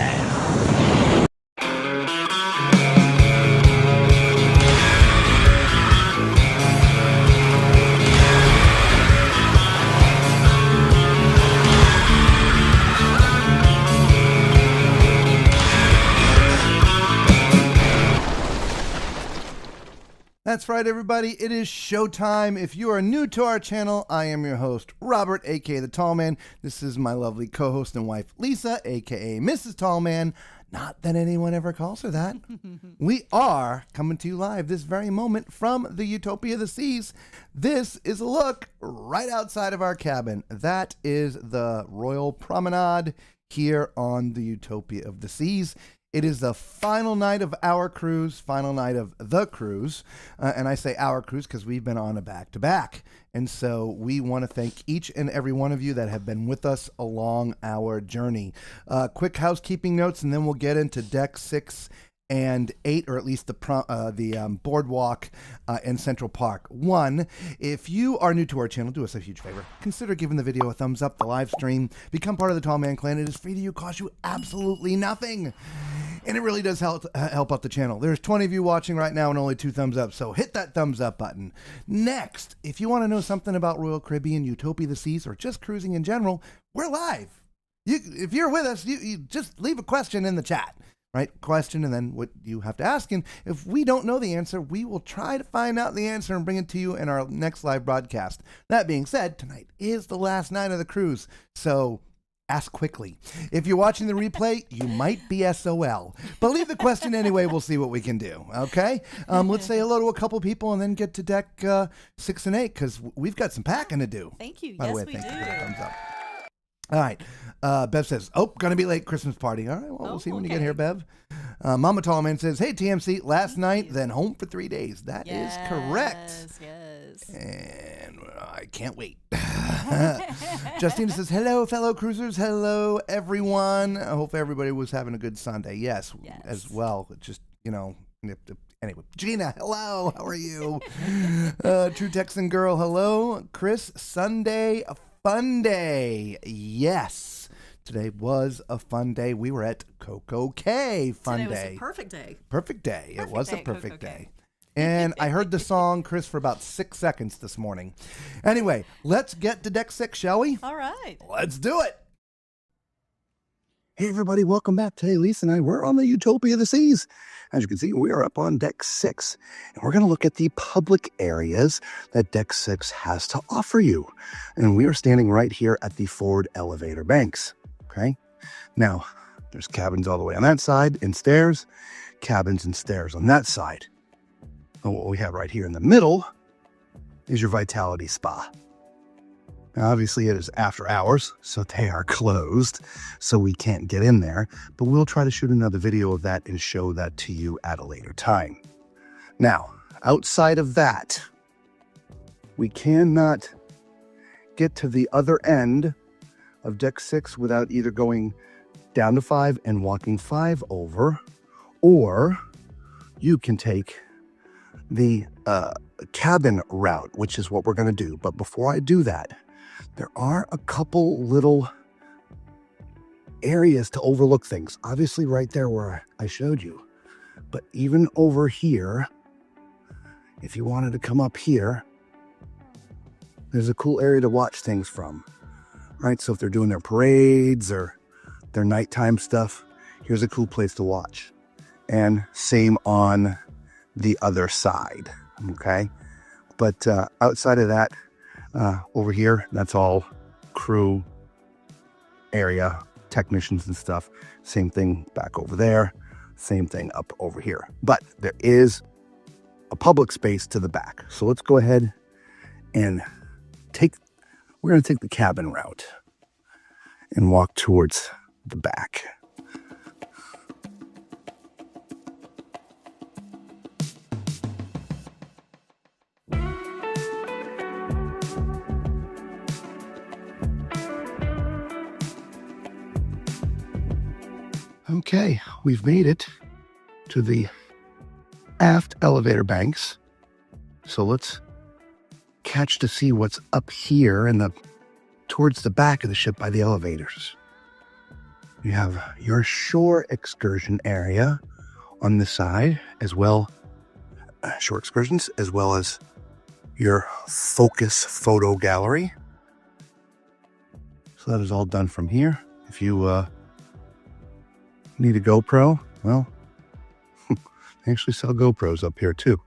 Yeah. That's right, everybody. It is showtime. If you are new to our channel, I am your host, Robert, aka The Tall Man. This is my lovely co-host and wife, Lisa, aka Mrs. Tall Man. Not that anyone ever calls her that. We are coming to you live this very moment from the Utopia of the Seas. This is a look right outside of our cabin. That is the Royal Promenade here on the Utopia of the Seas. It is the final night of our cruise, final night of the cruise. And I say our cruise because we've been on a back-to-back. And so we want to thank each and every one of you that have been with us along our journey. Quick housekeeping notes, and then we'll get into deck 6 and 8, or at least the Boardwalk and Central Park. 1, if you are new to our channel, do us a huge favor. Consider giving the video a thumbs up, the live stream. Become part of the Tall Man Clan. It is free to you, costs you absolutely nothing. And it really does help out the channel. There's 20 of you watching right now and only 2 thumbs up, so hit that thumbs up button. Next, if you want to know something about Royal Caribbean, Utopia of the Seas, or just cruising in general, we're live. If you're with us, you just leave a question in the chat. Right? Question, and then what you have to ask. And if we don't know the answer, we will try to find out the answer and bring it to you in our next live broadcast. That being said, tonight is the last night of the cruise, so ask quickly. If you're watching the replay, you might be SOL. But leave the question anyway. We'll see what we can do. Okay? Let's say hello to a couple people and then get to deck 6 and 8, because we've got some packing to do. Thank you. By the Yes, way, we thank do. you for the thumbs up. All right. Bev says, gonna be late Christmas party. All right, well, we'll see when you get here, Bev. Mama Tallman says, hey, TMC, last night, then home for 3 days. That is correct. Yes. And I can't wait. Justina says, hello, fellow cruisers. Hello, everyone. I hope everybody was having a good Sunday. Yes. As well. Just, anyway, Gina, hello. How are you? True Texan Girl, hello. Chris, Sunday fun day. Yes. Today was a fun day. We were at Coco Cay. Fun Today day. was a perfect day. Perfect day. It was a day at perfect Coco day. Cay. And I heard the song, Chris, for about 6 seconds this morning. Anyway, let's get to deck 6, shall we? All right. Let's do it. Hey everybody, welcome back. Today Lisa and I, we're on the Utopia of the Seas. As you can see, we are up on deck 6, and we're going to look at the public areas that deck 6 has to offer you. And we are standing right here at the forward elevator banks. Okay, now there's cabins all the way on that side and stairs, cabins and stairs on that side. And what we have right here in the middle is your Vitality Spa. Now, obviously, it is after hours, so they are closed, so we can't get in there. But we'll try to shoot another video of that and show that to you at a later time. Now, outside of that, we cannot get to the other end of deck 6 without either going down to 5 and walking 5 over, or you can take the cabin route, which is what we're going to do. But before I do that, there are a couple little areas to overlook things. Obviously right there where I showed you. But even over here, if you wanted to come up here, there's a cool area to watch things from. Right? So if they're doing their parades or their nighttime stuff, here's a cool place to watch. And same on the other side. Okay? But outside of that, over here, that's all crew area, technicians and stuff. Same thing back over there. Same thing up over here. But there is a public space to the back. So let's go ahead and we're going to take the cabin route and walk towards the back. Okay, we've made it to the aft elevator banks. So let's catch to see what's up here in the towards the back of the ship by the elevators. You have your shore excursion area on this side, as well, shore excursions, as well as your focus photo gallery. So that is all done from here. If you need a GoPro, well, they actually sell GoPros up here too.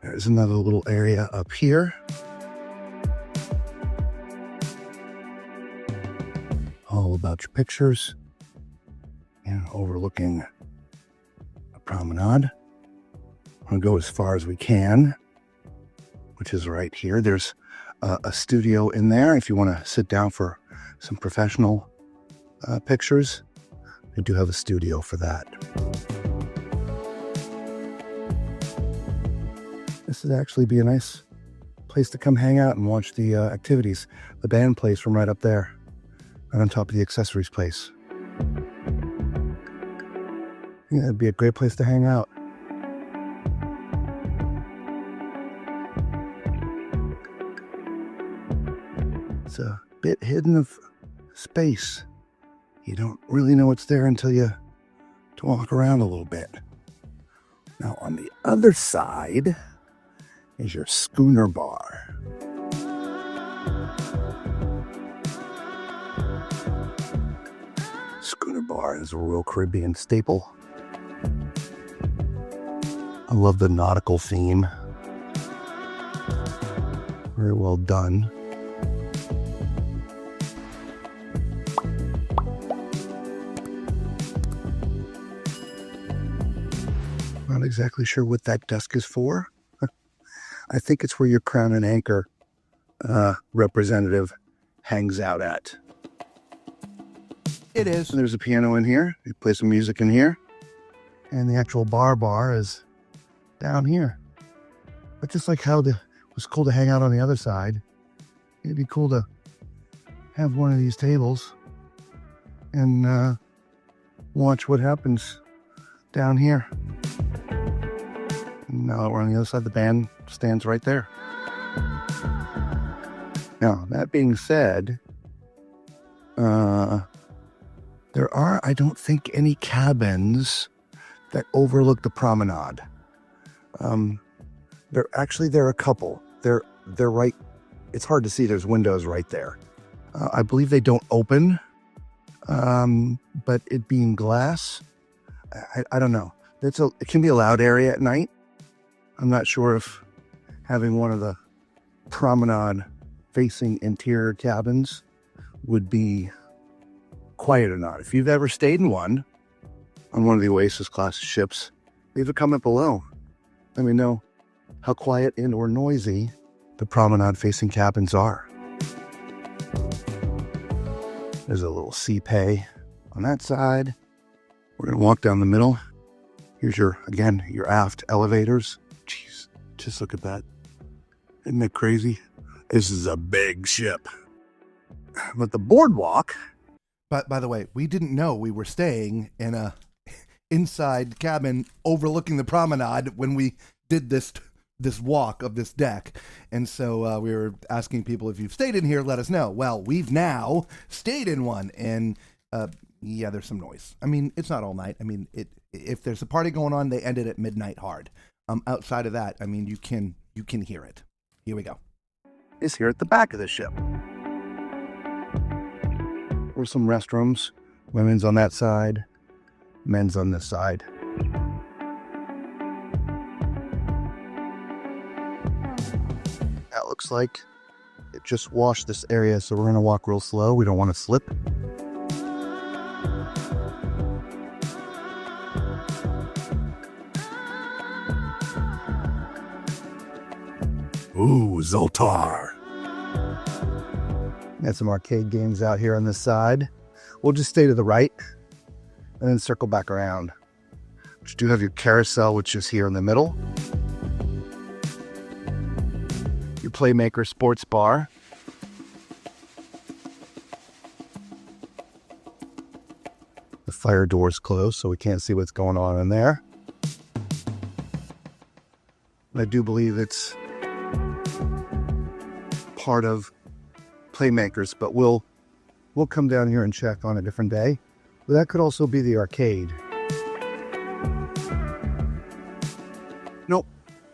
There's another little area up here. All about your pictures. And overlooking a promenade. I'm going to go as far as we can, which is right here. There's a studio in there if you want to sit down for some professional pictures. They do have a studio for that. This would actually be a nice place to come hang out and watch the activities. The band plays from right up there, right on top of the accessories place. Yeah, it'd be a great place to hang out. It's a bit hidden of space. You don't really know what's there until you walk around a little bit. Now on the other side is your schooner bar. Schooner bar is a Royal Caribbean staple. I love the nautical theme. Very well done. Not exactly sure what that desk is for. I think it's where your Crown and Anchor representative hangs out at. It is. There's a piano in here. You play some music in here. And the actual bar is down here. But just like how it was cool to hang out on the other side, it'd be cool to have one of these tables and watch what happens down here. And now that we're on the other side, the band stands right there. Now, that being said, there are, I don't think, any cabins that overlook the promenade. There are a couple. They're right. It's hard to see. There's windows right there. I believe they don't open, but it being glass, I don't know. It can be a loud area at night. I'm not sure if having one of the promenade facing interior cabins would be quiet or not. If you've ever stayed in one on one of the Oasis class ships, leave a comment below. Let me know how quiet and or noisy the promenade facing cabins are. There's a little sea pay on that side. We're going to walk down the middle. Here's your aft elevators. Jeez, just look at that. Isn't that crazy? This is a big ship. But the boardwalk. But by the way, we didn't know we were staying in a inside cabin overlooking the promenade when we did this walk of this deck. And so we were asking people, if you've stayed in here, let us know. Well, we've now stayed in one, and yeah, there's some noise. I mean, it's not all night. I mean, if there's a party going on, they end it at midnight hard. Outside of that, I mean, you can hear it. Here we go. Is here at the back of the ship. Or some restrooms. Women's on that side, men's on this side. That looks like it just washed this area, so we're going to walk real slow. We don't want to slip. Ooh, Zoltar. Got some arcade games out here on this side. We'll just stay to the right and then circle back around. But you do have your carousel, which is here in the middle. Your Playmaker sports bar. The fire door's closed, so we can't see what's going on in there. I do believe it's part of Playmakers, but we'll come down here and check on a different day. But that could also be the arcade. Nope,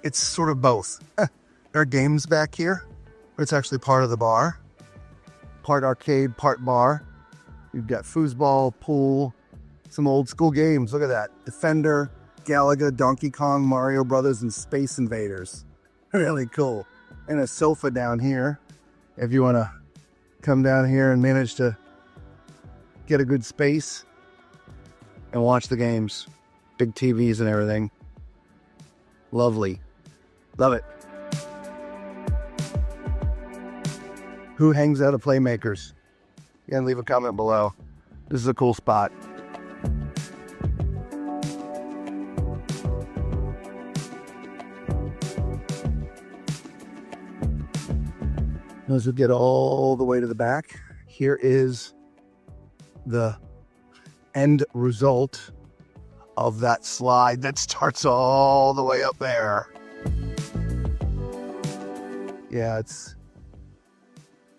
it's sort of both. There are games back here, but it's actually part of the bar. Part arcade, part bar. You've got foosball, pool, some old school games. Look at that. Defender, Galaga, Donkey Kong, Mario Brothers, and Space Invaders. Really cool. And a sofa down here. If you want to come down here and manage to get a good space and watch the games. Big TVs and everything. Lovely. Love it. Who hangs out at Playmakers? You can leave a comment below. This is a cool spot. As we get all the way to the back, here is the end result of that slide that starts all the way up there. Yeah, it's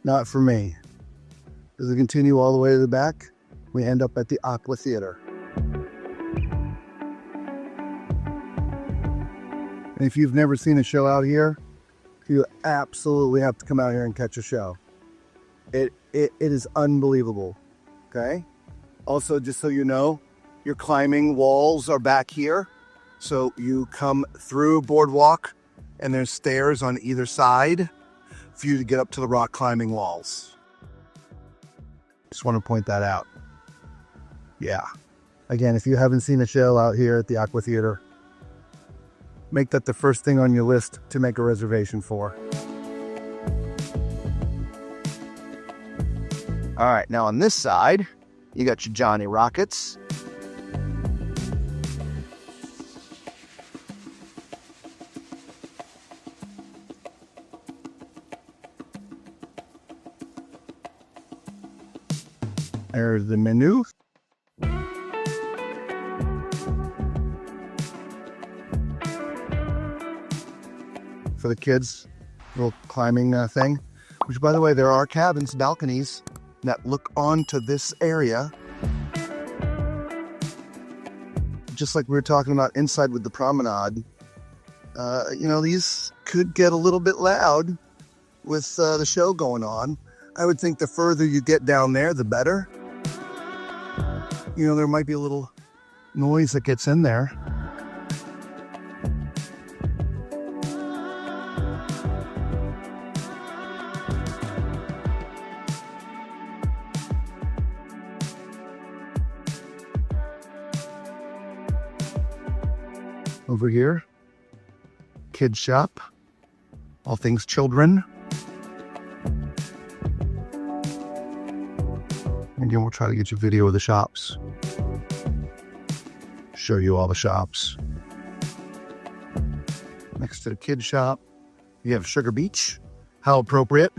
not for me. As we continue all the way to the back, we end up at the Aqua Theater. And if you've never seen a show out here, you absolutely have to come out here and catch a show. It is unbelievable. Okay? Also, just so you know, your climbing walls are back here. So you come through Boardwalk and there's stairs on either side for you to get up to the rock climbing walls. Just want to point that out. Yeah. Again, if you haven't seen a show out here at the Aqua Theater, make that the first thing on your list to make a reservation for. All right, now on this side, you got your Johnny Rockets. There's the menu. For the kids, little climbing thing. Which, by the way, there are cabins, balconies that look onto this area. Just like we were talking about inside with the promenade. You know, these could get a little bit loud with the show going on. I would think the further you get down there, the better. You know, there might be a little noise that gets in there. Over here, kids shop, all things children. Again, we'll try to get you a video of the shops. Show you all the shops. Next to the kids shop, you have Sugar Beach. How appropriate.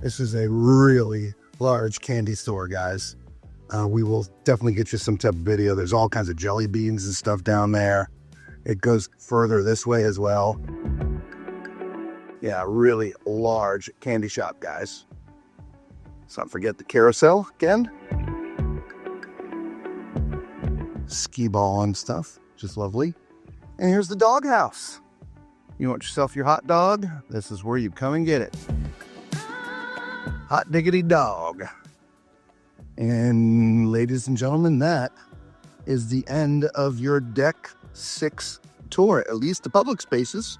This is a really large candy store, guys. We will definitely get you some type of video. There's all kinds of jelly beans and stuff down there. It goes further this way as well. Yeah, really large candy shop, guys. Let's not forget the carousel again. Skee ball and stuff, just lovely. And here's the doghouse. You want yourself your hot dog? This is where you come and get it. Hot diggity dog. And ladies and gentlemen, that is the end of your Deck 6 tour, at least the public spaces.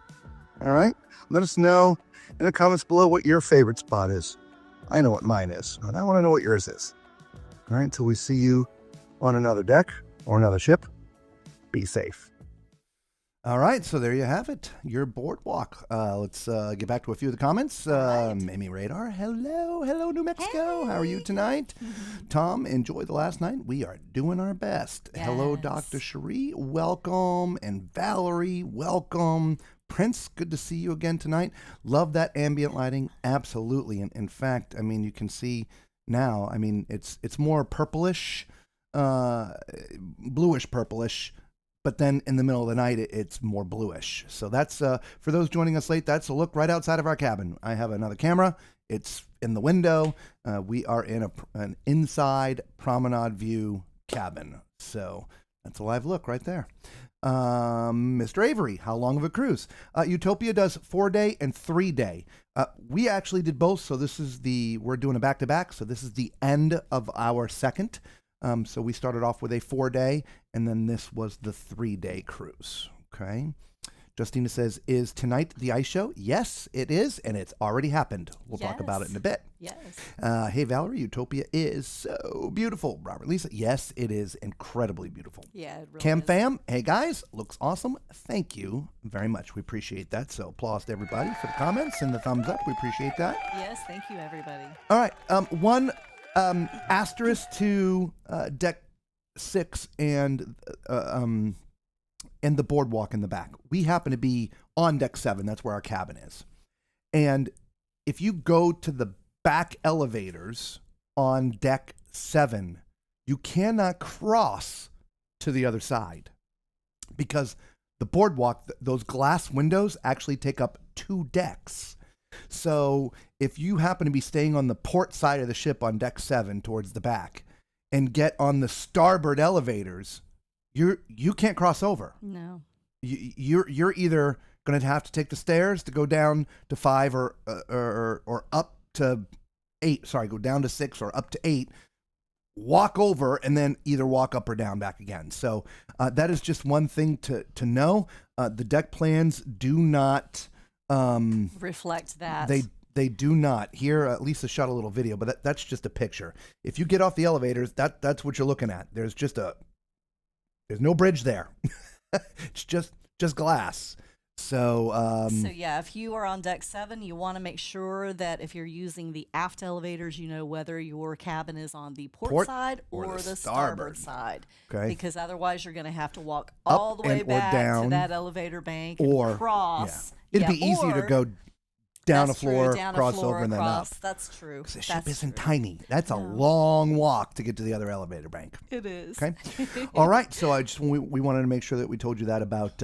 All right? Let us know in the comments below what your favorite spot is. I know what mine is, but I want to know what yours is. All right, until we see you on another deck or another ship, be safe. All right, so there you have it, your boardwalk. Let's get back to a few of the comments. Mimi Radar, hello, New Mexico. Hey. How are you tonight? Tom, enjoy the last night. We are doing our best. Yes. Hello, Dr. Cherie, welcome. And Valerie, welcome. Prince, good to see you again tonight. Love that ambient lighting, absolutely. And in fact, I mean, you can see now, I mean, it's more purplish, bluish purplish. But then in the middle of the night, it's more bluish. So that's, for those joining us late, that's a look right outside of our cabin. I have another camera, It's in the window. We are in an inside promenade view cabin. So that's a live look right there. Mr. Avery, how long of a cruise? Utopia does 4-day and 3-day. We actually did both. So we're doing a back-to-back. So this is the end of our second. So we started off with a 4-day, and then this was the 3-day cruise. Okay. Justina says, is tonight the ice show? Yes, it is, and it's already happened. We'll talk about it in a bit. Yes. Hey, Valerie, Utopia is so beautiful. Robert, Lisa, yes, it is incredibly beautiful. Yeah, it really Cam is. Fam, hey guys, looks awesome. Thank you very much. We appreciate that. So applause to everybody for the comments and the thumbs up. We appreciate that. Yes, thank you, everybody. All right. One asterisk to deck 6 and the boardwalk in the back. We happen to be on deck 7. That's where our cabin is. And if you go to the back elevators on deck 7, you cannot cross to the other side because the boardwalk, those glass windows actually take up 2 decks. So if you happen to be staying on the port side of the ship on deck 7 towards the back and get on the starboard elevators, you can't cross over. No. You're either going to have to take the stairs to go down to 5 or up to 8. Sorry, go down to 6 or up to 8. Walk over and then either walk up or down back again. So that is just one thing to know. The deck plans do not reflect that. They do not. Here, Lisa shot a little video, but that's just a picture. If you get off the elevators, that's what you're looking at. There's no bridge there. It's just glass. So yeah, if you are on deck 7, you want to make sure that if you're using the aft elevators, you know whether your cabin is on the port side or the starboard side. Okay. Because otherwise you're going to have to walk all the way back to that elevator bank or cross. Yeah. It'd be easier to go down a floor, cross over, and then up. That's true. Because the ship isn't tiny. That's a long walk to get to the other elevator bank. It is. Okay. All right. So we wanted to make sure that we told you that about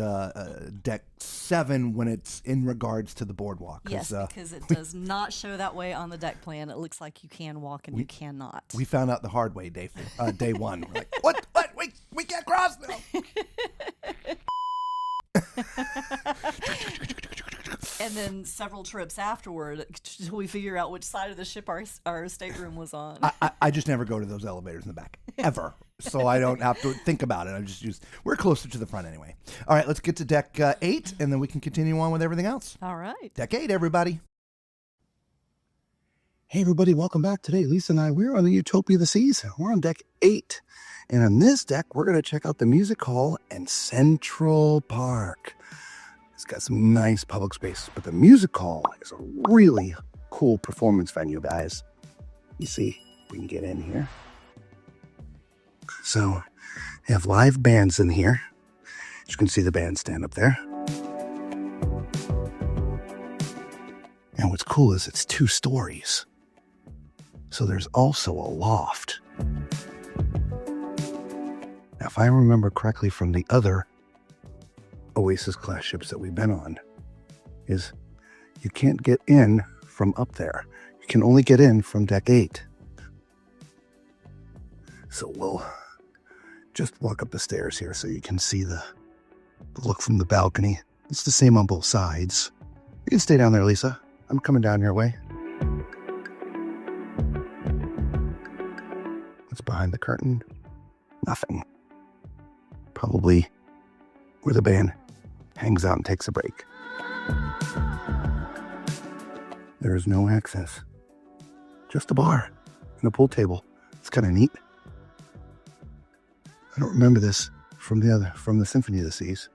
deck 7 when it's in regards to the boardwalk. Yes, because it does not show that way on the deck plan. It looks like you can walk and you cannot. We found out the hard way day 1. We're like, what? We can't cross now. And then several trips afterward, till we figure out which side of the ship our stateroom was on. I just never go to those elevators in the back, ever. So I don't have to think about it. We're closer to the front anyway. All right, let's get to deck 8, and then we can continue on with everything else. All right. Deck 8, everybody. Hey everybody, welcome back. Today, Lisa and I, we're on the Utopia of the Seas. We're on deck 8. And on this deck, we're going to check out the Music Hall and Central Park. It's got some nice public space, but the Music Hall is a really cool performance venue, guys. You see, we can get in here. So, they have live bands in here. You can see the bandstand up there. And what's cool is it's 2 stories. So there's also a loft. Now, if I remember correctly from the other Oasis class ships that we've been on, is you can't get in from up there. You can only get in from deck 8. So we'll just walk up the stairs here so you can see the look from the balcony. It's the same on both sides. You can stay down there, Lisa. I'm coming down your way. What's behind the curtain? Nothing. Probably where the band hangs out and takes a break. There is no access. Just a bar and a pool table. It's kind of neat. I don't remember this from the Symphony of the Seas.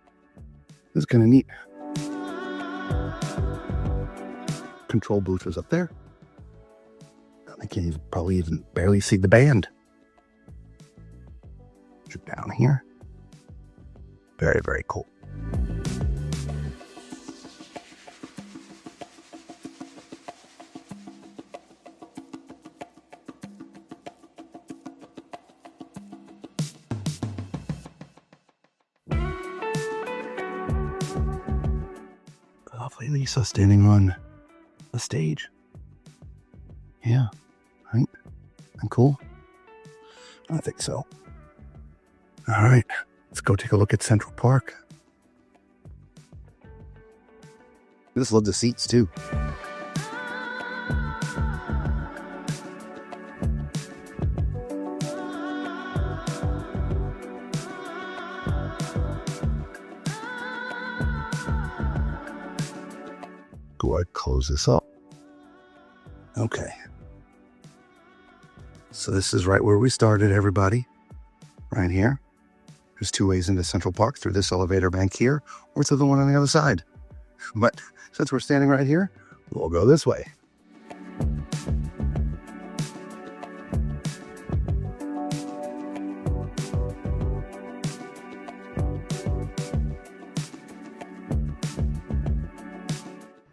This is kind of neat. Control booth is up there. I can probably even barely see the band. Down here. Very, very cool. Lovely Lisa standing on the stage. Yeah, right? I'm cool? I think so. All right, let's go take a look at Central Park. I just love the seats too. Go ahead, close this up. Okay. So this is right where we started, everybody. Right here. There's two ways into Central Park, through this elevator bank here, or through the one on the other side. But since we're standing right here, we'll go this way.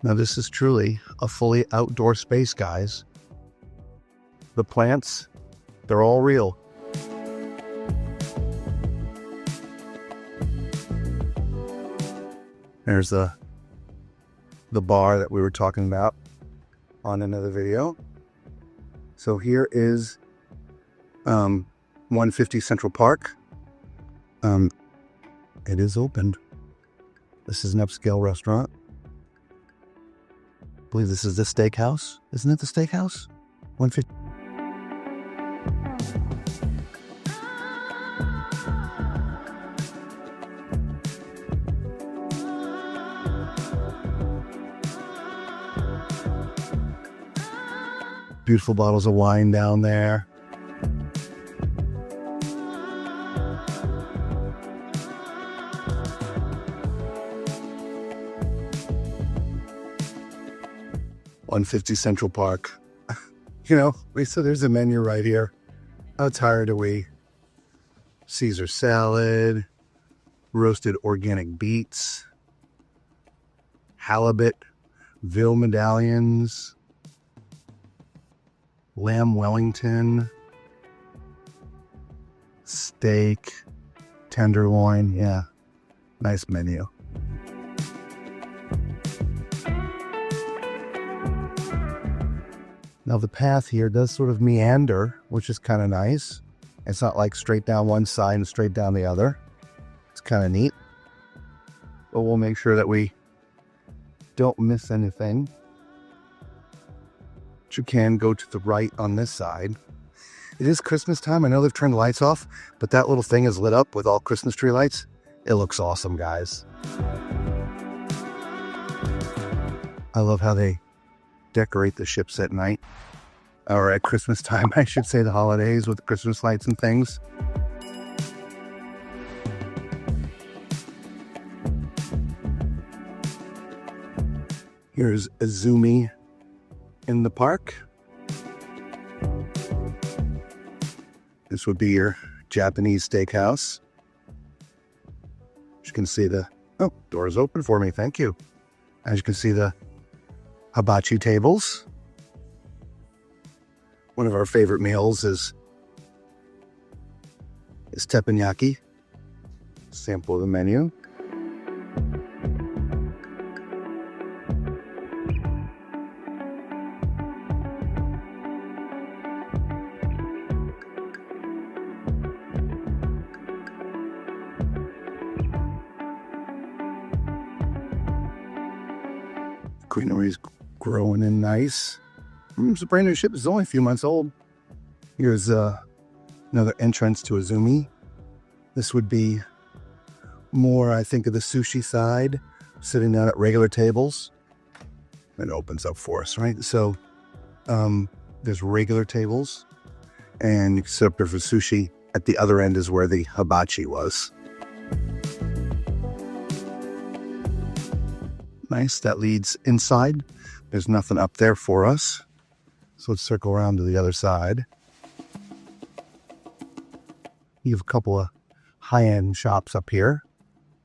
Now this is truly a fully outdoor space, guys. The plants, they're all real. There's the bar that we were talking about on another video. So here is 150 Central Park. It is opened. This is an upscale restaurant. I believe this is the steakhouse. Isn't it the steakhouse? 150. Beautiful bottles of wine down there. $150 Central Park. You know, Lisa, there's a menu right here. How tired are we? Caesar salad, roasted organic beets, halibut, veal medallions, lamb Wellington, steak, tenderloin. Yeah, nice menu. Now the path here does sort of meander, which is kind of nice. It's not like straight down one side and straight down the other. It's kind of neat. But we'll make sure that we don't miss anything. But you can go to the right on this side. It is Christmas time. I know they've turned the lights off, but that little thing is lit up with all Christmas tree lights. It looks awesome, guys. I love how they decorate the ships at night, or at Christmas time, I should say, the holidays with Christmas lights and things. Here's Azumi in the park. This would be your Japanese steakhouse. As you can see, the door's open for me, thank you. As you can see, the hibachi tables. One of our favorite meals is teppanyaki. Sample of the menu. Greenery's growing in nice. It's a brand new ship. It's only a few months old. Here's another entrance to Azumi. This would be more, I think, of the sushi side, sitting down at regular tables. It opens up for us, right? So there's regular tables, and you can sit up there for sushi. At the other end is where the hibachi was. Nice. That leads inside. There's nothing up there for us. So let's circle around to the other side. You have a couple of high-end shops up here.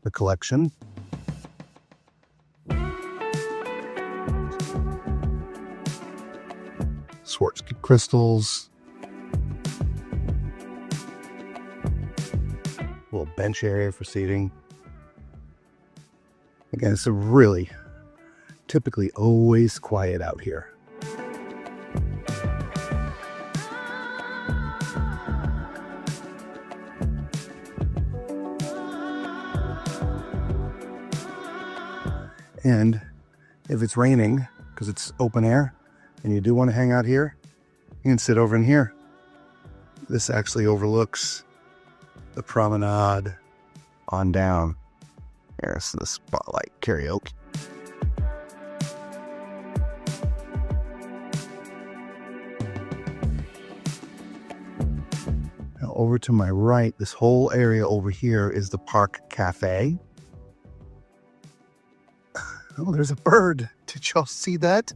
The collection. Swarovski crystals. Little bench area for seating. Again, it's a really typically always quiet out here. And if it's raining, because it's open air, and you do want to hang out here, you can sit over in here. This actually overlooks the promenade on down. Here's the spotlight karaoke. Now over to my right, this whole area over here is the Park Cafe. Oh, there's a bird. Did y'all see that?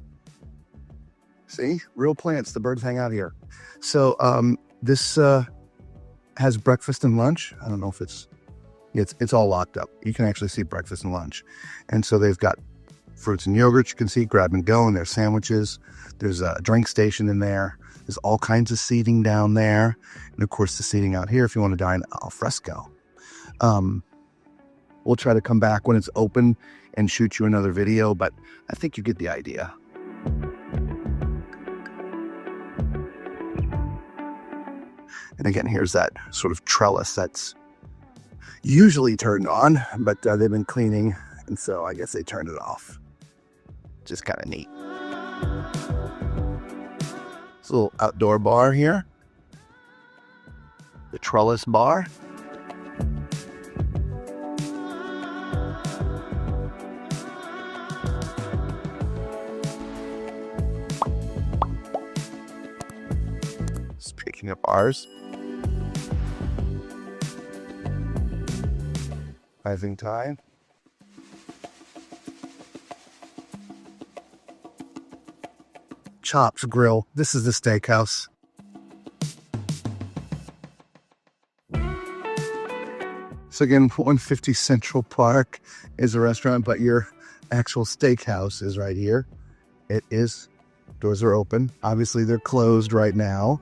See? Real plants. The birds hang out here. So this has breakfast and lunch. I don't know if it's all locked up. You can actually see breakfast and lunch. And so they've got fruits and yogurt you can see, grab and go, and there's sandwiches. There's a drink station in there. There's all kinds of seating down there. And of course, the seating out here if you want to dine al fresco. We'll try to come back when it's open and shoot you another video, but I think you get the idea. And again, here's that sort of trellis that's usually turned on, but they've been cleaning, and so I guess they turned it off. Just kind of neat. It's a little outdoor bar here. The trellis bar. Speaking of bars, rising tide. Chops Grill. This is the steakhouse. So again, 150 Central Park is a restaurant, but your actual steakhouse is right here. It is. Doors are open. Obviously, they're closed right now.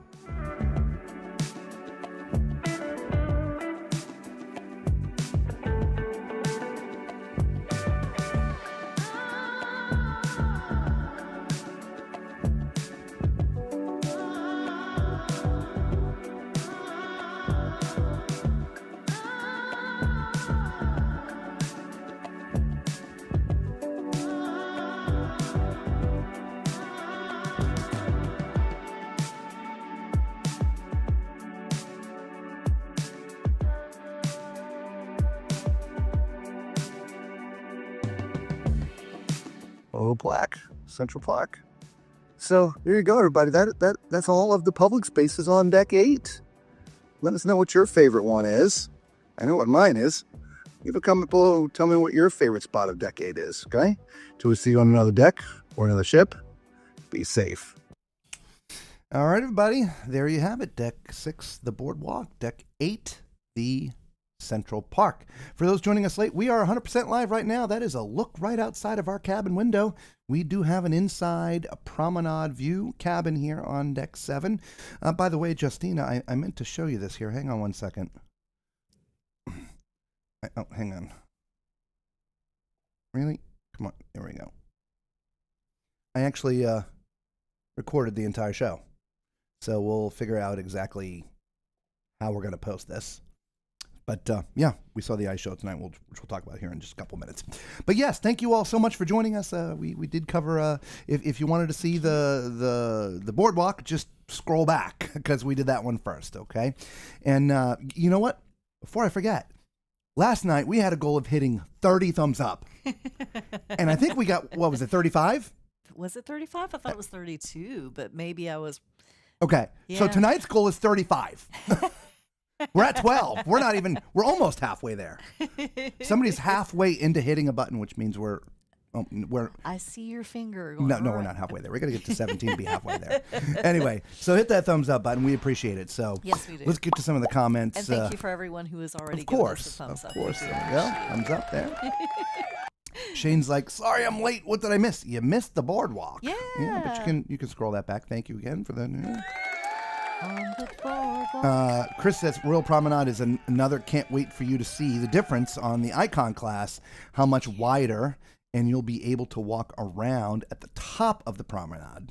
Black Central Park. So there you go, everybody. That's all of the public spaces on deck 8. Let us know what your favorite one is. I know what mine is. Leave a comment below. Tell me what your favorite spot of deck 8 is. Okay. Till we see you on another deck or another ship. Be safe. All right, everybody. There you have it. Deck 6, the Boardwalk. Deck 8, the Central Park. For those joining us late, we are 100% live right now. That is a look right outside of our cabin window. We do have an inside promenade view cabin here on deck 7. By the way, Justina, I meant to show you this here. Hang on one second. Oh, hang on. Really? Come on. There we go. I actually recorded the entire show. So we'll figure out exactly how we're going to post this. But yeah, we saw the ice show tonight, which we'll talk about here in just a couple minutes. But yes, thank you all so much for joining us. We did cover, if you wanted to see the boardwalk, just scroll back because we did that one first, okay? And you know what? Before I forget, last night we had a goal of hitting 30 thumbs up. And I think we got, what was it, 35? Was it 35? I thought it was 32, but maybe I was. Okay, yeah. So tonight's goal is 35. We're at 12. We're almost halfway there. Somebody's halfway into hitting a button, which means we're. I see your finger going. No, we're not halfway there. We got to get to 17 to be halfway there. Anyway, so hit that thumbs up button. We appreciate it. So yes, we do. Let's get to some of the comments. And thank you for everyone who has already given us a thumbs up. Of course. There we go. Thumbs up there. Shane's like, sorry, I'm late. What did I miss? You missed the boardwalk. Yeah. Yeah, but you can scroll that back. Thank you again for that. On the boardwalk. Chris says Royal Promenade is another. Can't wait for you to see the difference on the Icon class. How much wider, and you'll be able to walk around at the top of the promenade.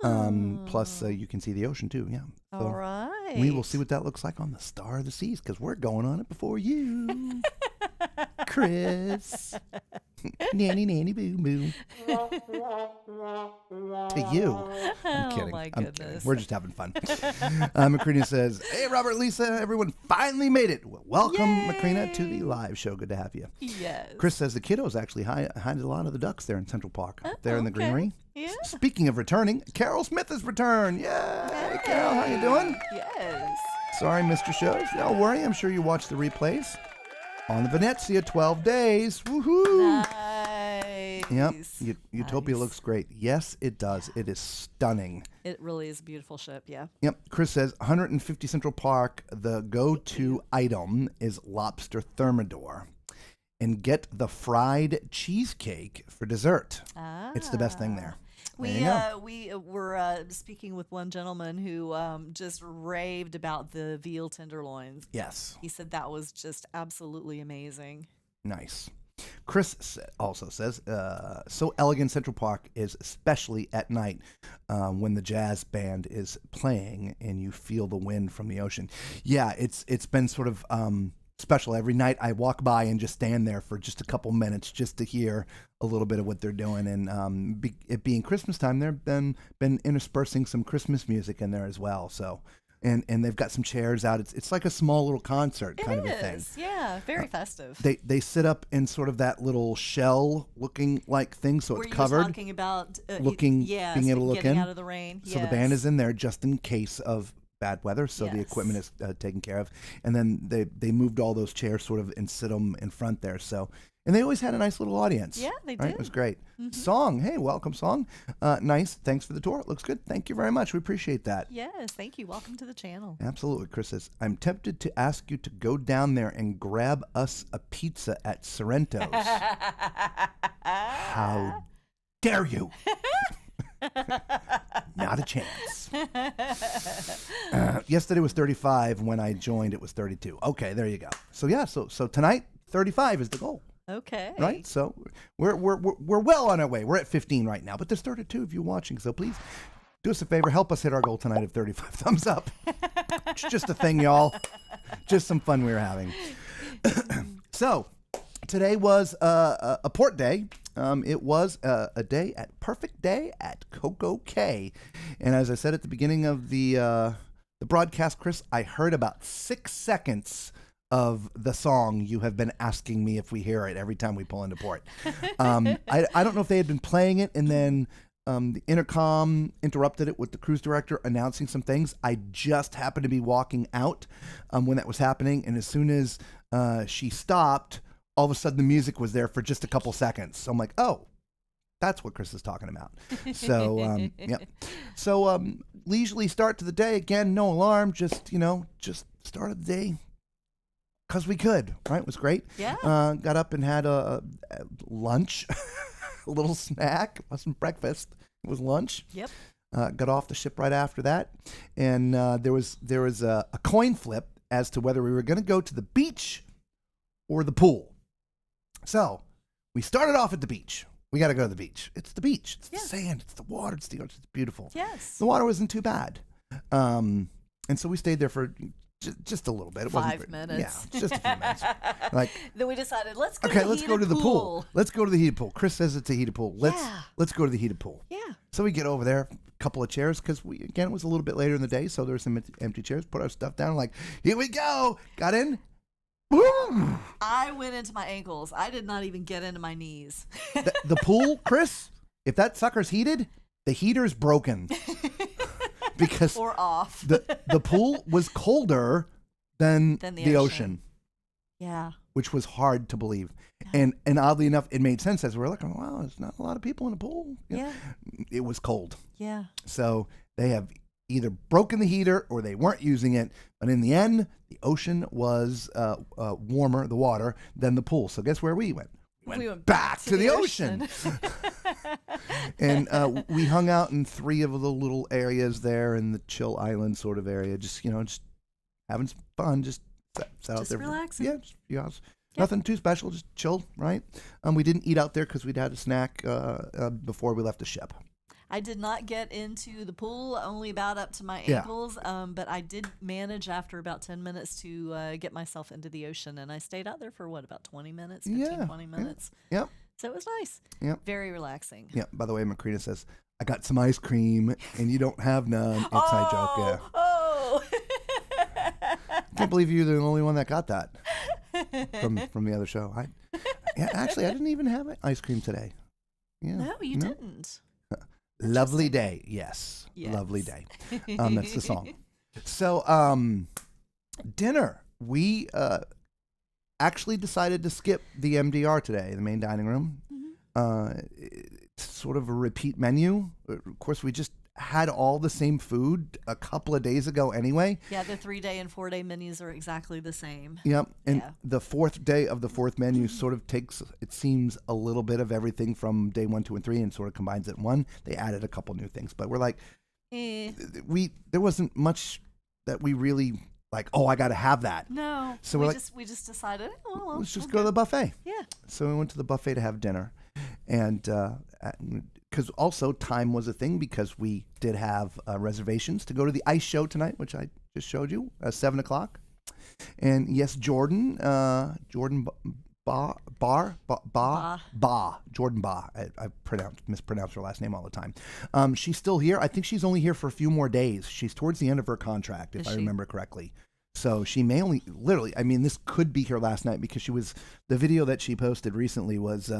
Oh. Plus, you can see the ocean too. Yeah. So all right. We will see what that looks like on the Star of the Seas because we're going on it before you, Chris. Nanny, nanny, boo, boo. To you. I'm kidding. Oh my I'm goodness. kidding. We're just having fun. Macrina says, hey, Robert, Lisa, everyone finally made it. Welcome, Yay. Macrina, to the live show. Good to have you. Yes. Chris says the kiddos actually hide a lot of the ducks there in Central Park, there in the okay. greenery. Yeah. Speaking of returning, Carol Smith has returned. Yay, Carol, how you doing? Yes. Sorry, Mr. Shows. Don't worry, I'm sure you watched the replays. On the Venezia, 12 days. Woohoo! Nice. Yep, Utopia Nice. looks great. Yes, it does. It is stunning. It really is a beautiful ship, yeah. Yep, Chris says 150 Central Park, the go-to item is lobster thermidor. And get the fried cheesecake for dessert. It's the best thing there. We were speaking with one gentleman who just raved about the veal tenderloins. Yes. He said that was just absolutely amazing. Nice. Chris also says, so elegant Central Park is especially at night when the jazz band is playing and you feel the wind from the ocean. Yeah, it's been sort of special. Every night I walk by and just stand there for just a couple minutes just to hear a little bit of what they're doing. And it being Christmas time, they've been interspersing some Christmas music in there as well. So. And they've got some chairs out. It's like a small little concert kind of a thing. Yeah, very festive. They sit up in sort of that little shell looking like thing, so Were it's you covered. talking about being able to look getting in out of the rain. So the band is in there just in case of bad weather, so the Yes. equipment is taken care of. And then they moved all those chairs sort of and sit them in front there. So, and they always had a nice little audience. Yeah, they right? did. It was great. Song, hey, welcome, Song. Nice. Thanks for the tour. It looks good. Thank you very much. We appreciate that. Yes, thank you. Welcome to the channel. Absolutely. Chris says, I'm tempted to ask you to go down there and grab us a pizza at Sorrento's. How dare you? Not a chance. Yesterday was 35. When I joined, it was 32. Okay, there you go. So yeah, so tonight, 35 is the goal. Okay. Right? So we're well on our way. We're at 15 right now, but there's 32 of you watching. So please do us a favor, help us hit our goal tonight of 35. Thumbs up. It's just a thing, y'all. Just some fun we were having. So today was a port day. It was a perfect day at Coco Cay. And as I said at the beginning of the broadcast, Chris, I heard about 6 seconds of the song you have been asking me if we hear it every time we pull into port. I don't know if they had been playing it and then the intercom interrupted it with the cruise director announcing some things. I just happened to be walking out when that was happening. And as soon as she stopped, all of a sudden the music was there for just a couple seconds. So I'm like, oh, that's what Chris is talking about. So, yep. So, leisurely start to the day. Again, no alarm, just started the day because we could, right? It was great. Yeah. Got up and had a lunch, a little snack. It wasn't breakfast. It was lunch. Yep. Got off the ship right after that. And there was a coin flip as to whether we were going to go to the beach or the pool. So we started off at the beach. We got to go to the beach. It's the beach. It's the sand. It's the water. It's the ocean. It's beautiful. Yes. The water wasn't too bad. And so we stayed there for just a little bit. It 5 minutes. Yeah, just a few minutes. Like, then we decided, let's go to the pool. Let's go to the heated pool. Chris says it's a heated pool. Let's go to the heated pool. Yeah. So we get over there, a couple of chairs, because it was a little bit later in the day, so there were some empty chairs. Put our stuff down, like, here we go. Got in. Boom. I went into my ankles. I did not even get into my knees. The pool, Chris, if that sucker's heated, the heater's broken. Because or off. the pool was colder than the ocean. Yeah. Which was hard to believe. And oddly enough, it made sense as we were looking, wow, there's not a lot of people in the pool. Yeah. It was cold. Yeah. So they have either broken the heater or they weren't using it. But in the end, the ocean was warmer, the water, than the pool. So guess where we went? We went back to the ocean. And we hung out in 3 of the little areas there in the chill island sort of area. Just having some fun. Just sat out there. Relaxing. Yeah, just a few hours. Nothing too special. Just chill, right? We didn't eat out there because we'd had a snack before we left the ship. I did not get into the pool, only about up to my ankles, but I did manage after about 10 minutes to get myself into the ocean, and I stayed out there for, about 20 minutes, 20 minutes. Yep. So it was nice. Yep. Very relaxing. Yeah. By the way, Macrina says, I got some ice cream and you don't have none. Inside joke, yeah. Oh. Can't believe you're the only one that got that from the other show. Actually, I didn't even have ice cream today. Yeah. No, you didn't. Lovely day. Yes. Lovely day. That's the song. So, dinner. We actually decided to skip the MDR today, the main dining room. It's sort of a repeat menu. Of course, we just had all the same food a couple of days ago anyway. Yeah, the 3-day and 4-day menus are exactly the same. Yep. And the fourth day of the fourth menu sort of takes, it seems, a little bit of everything from day 1, 2, and 3 and sort of combines it in one. They added a couple new things, but we're like, there wasn't much that we really like, oh, I got to have that. No. So we just decided, well, let's just go to the buffet. Yeah. So we went to the buffet to have dinner. And because also time was a thing because we did have reservations to go to the ice show tonight, which I just showed you, 7 o'clock. And yes, Jordan Jordan Ba. I mispronounce her last name all the time. She's still here. I think she's only here for a few more days. She's towards the end of her contract, if I remember correctly. So she may only, literally, I mean, this could be her last night because the video that she posted recently was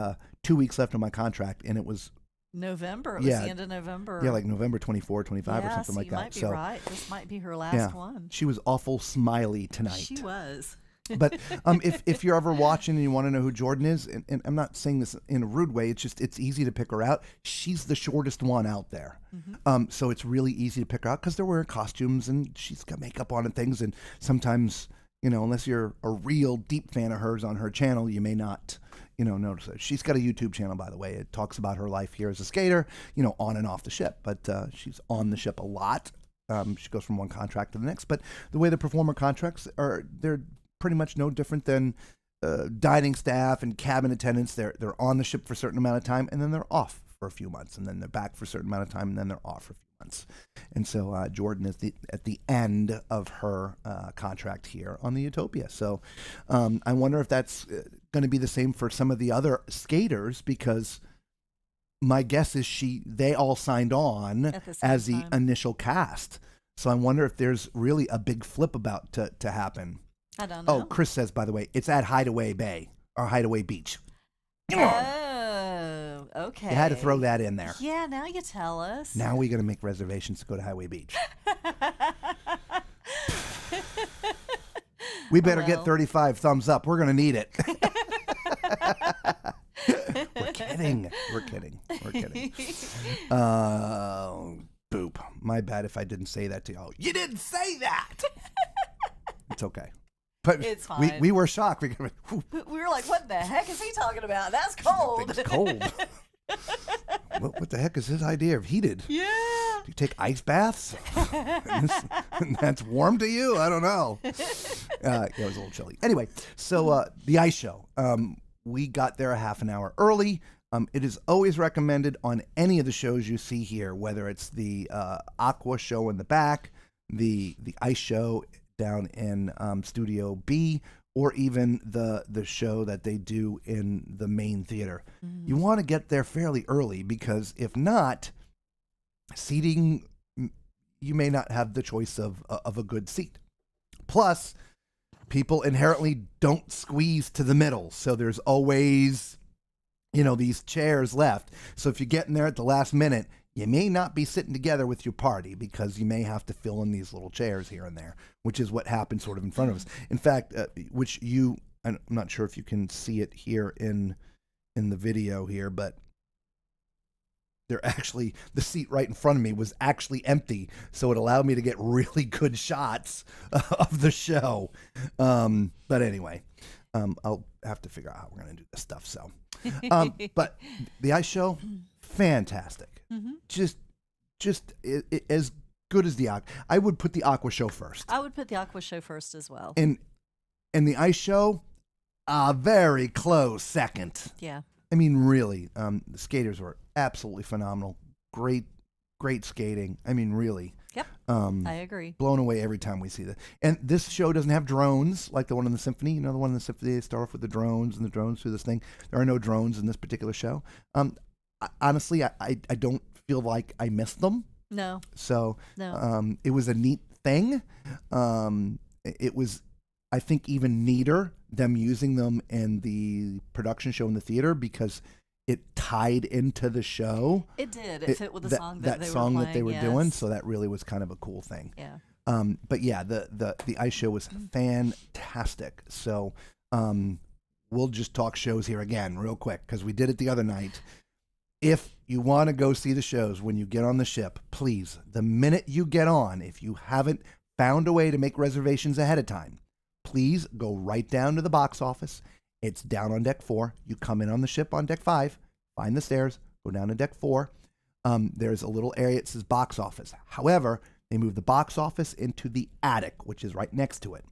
2 weeks left on my contract, and it was November. It was the end of November. Yeah, like November 24, 25 or something like that. You might be right. This might be her last one. She was awful smiley tonight. She was. But if you're ever watching and you want to know who Jordan is, and I'm not saying this in a rude way, it's easy to pick her out. She's the shortest one out there. So it's really easy to pick her out because they're wearing costumes and she's got makeup on and things. And sometimes, unless you're a real deep fan of hers on her channel, you may not, notice it. She's got a YouTube channel, by the way. It talks about her life here as a skater, on and off the ship. But she's on the ship a lot. She goes from one contract to the next. But the way the performer contracts are, they're pretty much no different than dining staff and cabin attendants. They're on the ship for a certain amount of time, and then they're off for a few months, and then they're back for a certain amount of time, and then they're off for a few months. And so Jordan is at the end of her contract here on the Utopia. So I wonder if that's going to be the same for some of the other skaters, because my guess is they all signed on as the initial cast. So I wonder if there's really a big flip about to happen. I don't know. Oh, Chris says, by the way, it's at Hideaway Bay or Hideaway Beach. Oh, okay. You had to throw that in there. Yeah, now you tell us. Now we got to make reservations to go to Hideaway Beach. We better get 35 thumbs up. We're going to need it. We're kidding. Boop. My bad if I didn't say that to y'all. You didn't say that. It's okay. But it's fine. We were shocked. We were like, what the heck is he talking about? That's cold. It's cold. What the heck is his idea of heated? Yeah. Do you take ice baths? and that's warm to you? I don't know. It was a little chilly. Anyway, so the ice show. We got there a half an hour early. It is always recommended on any of the shows you see here, whether it's the Aqua show in the back, the ice show down in Studio B, or even the show that they do in the main theater. You want to get there fairly early, because if not, seating, you may not have the choice of a good seat. Plus, people inherently don't squeeze to the middle, so there's always, these chairs left. So if you get in there at the last minute, you may not be sitting together with your party, because you may have to fill in these little chairs here and there, which is what happened sort of in front of us. In fact, I'm not sure if you can see it here in the video here, but the seat right in front of me was actually empty, so it allowed me to get really good shots of the show. But anyway, I'll have to figure out how we're going to do this stuff. So, but the ice show, fantastic. Just as good as the Aqua. I would put the Aqua show first. I would put the Aqua show first as well. And the ice show, a very close second. Yeah. I mean, really, the skaters were absolutely phenomenal. Great skating. I mean, really. Yep. I agree. Blown away every time we see that. And this show doesn't have drones like the one in the symphony. You know, the one in the symphony, they start off with the drones and the drones through this thing. There are no drones in this particular show. Honestly, I don't feel like I missed them. No. So No. it was a neat thing. It was, I think, even neater them using them in the production show in the theater because it tied into the show. It did. It fit with the song that they were song playing, that they were yes. doing. So that really was kind of a cool thing. Yeah. But yeah, the ice show was fantastic. So we'll just talk shows here again real quick because we did it the other night. If you want to go see the shows when you get on the ship, please, the minute you get on, if you haven't found a way to make reservations ahead of time, please go right down to the box office. It's down on deck 4. You come in on the ship on deck 5, find the stairs, go down to deck 4. There's a little area that says box office. However, they moved the box office into the attic, which is right next to it,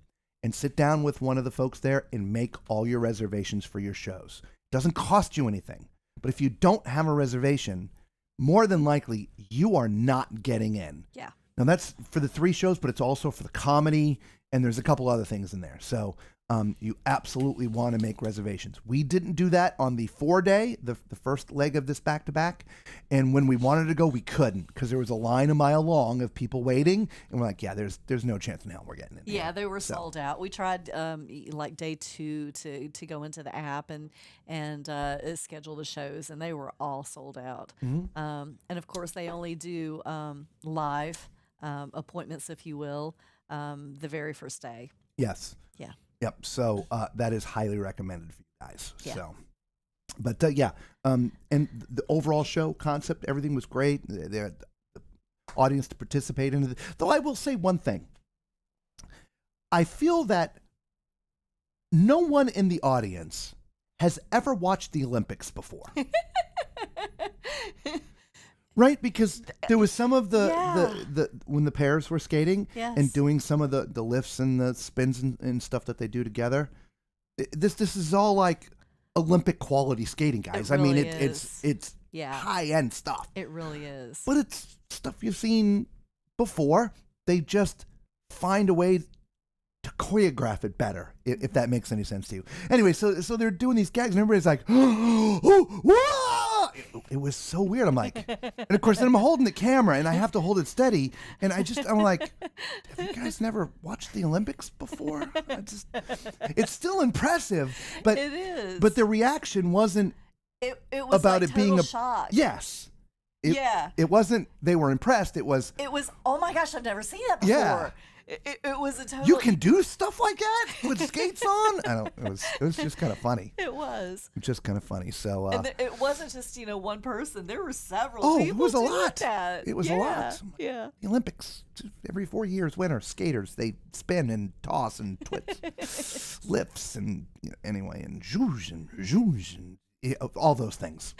and sit down with one of the folks there and make all your reservations for your shows. It doesn't cost you anything, but if you don't have a reservation, more than likely you are not getting in. Yeah. Now that's for the 3 shows, but it's also for the comedy, and there's a couple other things in there. So you absolutely want to make reservations. We didn't do that on the 4-day, the first leg of this back-to-back. And when we wanted to go, we couldn't because there was a line a mile long of people waiting. And we're like, yeah, there's no chance in hell we're getting in. Yeah, they were sold out. We tried like day 2 to go into the app and schedule the shows, and they were all sold out. Mm-hmm. And of course, they only do live appointments, if you will, the very first day. Yes. Yeah. Yep. So that is highly recommended for you guys. Yeah. So, but and the overall show concept, everything was great. The audience to participate in it. Though I will say one thing. I feel that no one in the audience has ever watched the Olympics before. Right, because there was some of the when the pairs were skating and doing some of the lifts and the spins and stuff that they do together. This is all like Olympic quality skating, guys. Really I mean, it's high end stuff. It really is. But it's stuff you've seen before. They just find a way to choreograph it better, if that makes any sense to you. Anyway, so they're doing these gags and everybody's like, oh, whoa! It was so weird. I'm like, and of course then I'm holding the camera and I have to hold it steady. And I'm like, have you guys never watched the Olympics before? It's still impressive, but it is. But the reaction wasn't it was about like it being total a shock. Yes. Yeah. It wasn't they were impressed. It was, oh my gosh, I've never seen that before. Yeah. It was a total. You can do stuff like that with skates on? It was just kind of funny. It was. Just kind of funny. So and it wasn't just, one person. There were several people. It was a doing lot. That. It was a lot. Yeah. The Olympics, every 4 years, winter skaters, they spin and toss and twist, lifts and anyway, and zhoosh and all those things.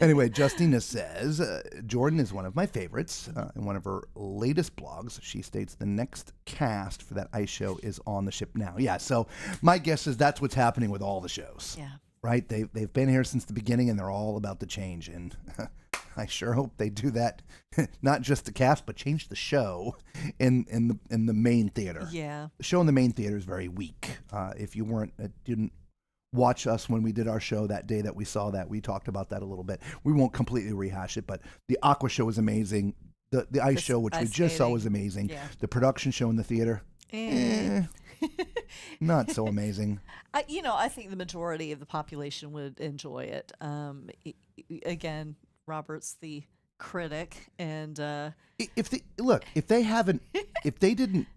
Anyway, Justina says, Jordan is one of my favorites. In one of her latest blogs, she states the next cast for that ice show is on the ship now. Yeah, so my guess is that's what's happening with all the shows. Yeah. Right? They've been here since the beginning, and they're all about to change. And I sure hope they do that, not just the cast, but change the show in the main theater. Yeah. The show in the main theater is very weak. If you didn't watch us when we did our show that day that we saw that, we talked about that a little bit. We won't completely rehash it, but the Aqua show was amazing. The ice show, which we just saw, was amazing. Yeah. The production show in the theater, not so amazing. I think the majority of the population would enjoy it. Again, Robert's the critic, and if they didn't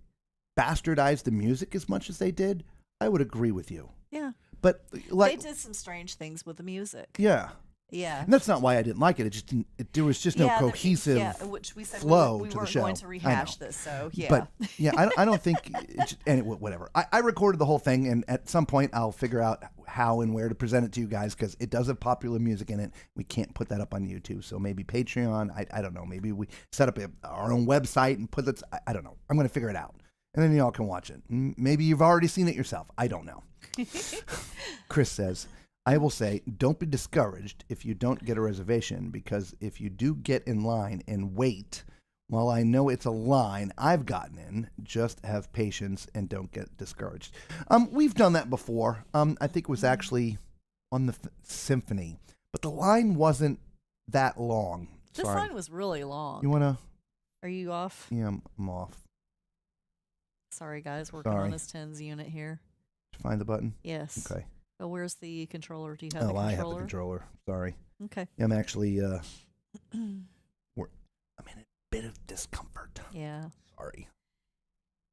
bastardize the music as much as they did, I would agree with you. Yeah. But they did some strange things with the music. Yeah. Yeah. And that's not why I didn't like it. It just didn't. There was just no cohesive which we said flow we to the weren't show. going to rehash this, so yeah. But I don't think. Whatever. I recorded the whole thing, and at some point I'll figure out how and where to present it to you guys because it does have popular music in it. We can't put that up on YouTube, so maybe Patreon. I don't know. Maybe we set up our own website and put it. I don't know. I'm going to figure it out, and then y'all can watch it. Maybe you've already seen it yourself. I don't know. Chris says, I will say, don't be discouraged if you don't get a reservation, because if you do get in line and wait, while I know it's a line I've gotten in, just have patience and don't get discouraged. We've done that before. I think it was actually on the Symphony, but the line wasn't that long. This line was really long. You want to? Are you off? Yeah, I'm off. Sorry, guys. Working on this TENS unit here. Find the button? Yes. Okay. Oh, where's the controller? Do you have the controller? I have the controller. Sorry. Okay. I'm actually, I'm in a bit of discomfort. Yeah. Sorry.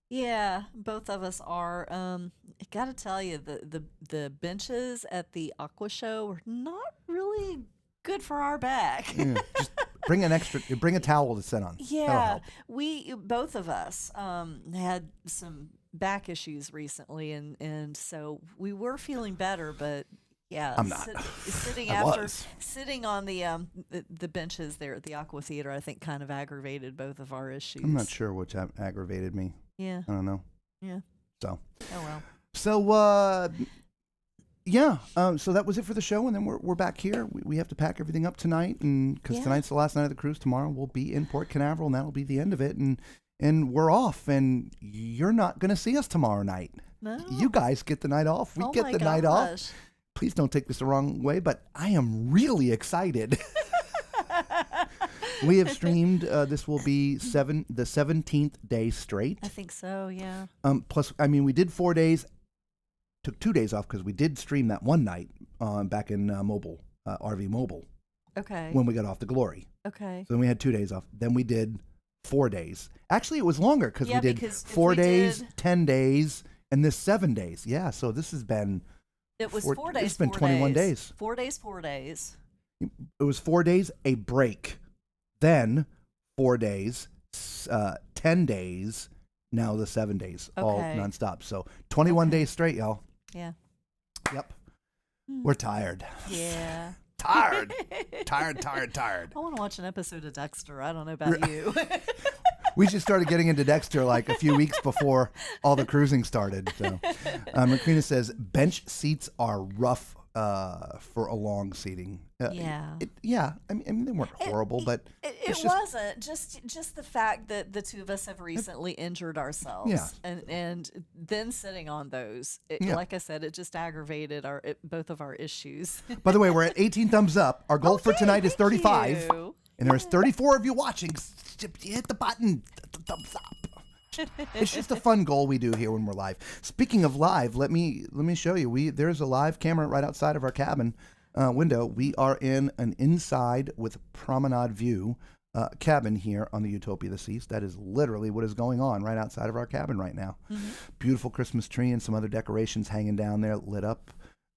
Yeah, both of us are. I got to tell you, the benches at the Aqua Show were not really good for our back. Yeah, just bring a towel to sit on. Yeah, both of us had some back issues recently, and so we were feeling better, but yeah, I'm not. Sitting on the benches there at the Aqua Theater, I think kind of aggravated both of our issues. I'm not sure which aggravated me. Yeah, I don't know. Yeah. So. Oh well. So yeah. So that was it for the show, and then we're back here. We have to pack everything up tonight, and because tonight's the last night of the cruise. Tomorrow we'll be in Port Canaveral, and that'll be the end of it, and we're off, and you're not going to see us tomorrow night. No. You guys get the night off. We get the night off. Please don't take this the wrong way, but I am really excited. We have streamed. This will be the 17th day straight. I think so. Yeah. Plus, I mean, we did 4 days. Took 2 days off because we did stream that one night back in RV Mobile. Okay. When we got off the Glory. Okay. So then we had 2 days off. Then we did 4 days. Actually, it was longer because we did 4 days, 10 days, and this 7 days. Yeah. So this has been. It was 4 days. It's been 21 days. 4 days. 4 days. It was 4 days, a break, then 4 days, 10 days. Now the 7 days, all nonstop. So 21 days straight, y'all. Yeah. Yep. We're tired. Yeah. Tired. Tired. I want to watch an episode of Dexter. I don't know about you. We just started getting into Dexter like a few weeks before all the cruising started. So, Macrina says bench seats are rough for a long seating. Yeah. I mean, they weren't horrible, but it wasn't just the fact that the two of us have recently injured ourselves. Yeah. And then sitting on those, like I said, it just aggravated both of our issues. By the way, we're at 18 thumbs up. Our goal for tonight is 35. And there's 34 of you watching. Hit the button. Thumbs up. It's just a fun goal we do here when we're live. Speaking of live, let me show you. There's a live camera right outside of our cabin window. We are in an inside with promenade view cabin here on the Utopia of the Seas. That is literally what is going on right outside of our cabin right now. Mm-hmm. Beautiful Christmas tree and some other decorations hanging down there, lit up.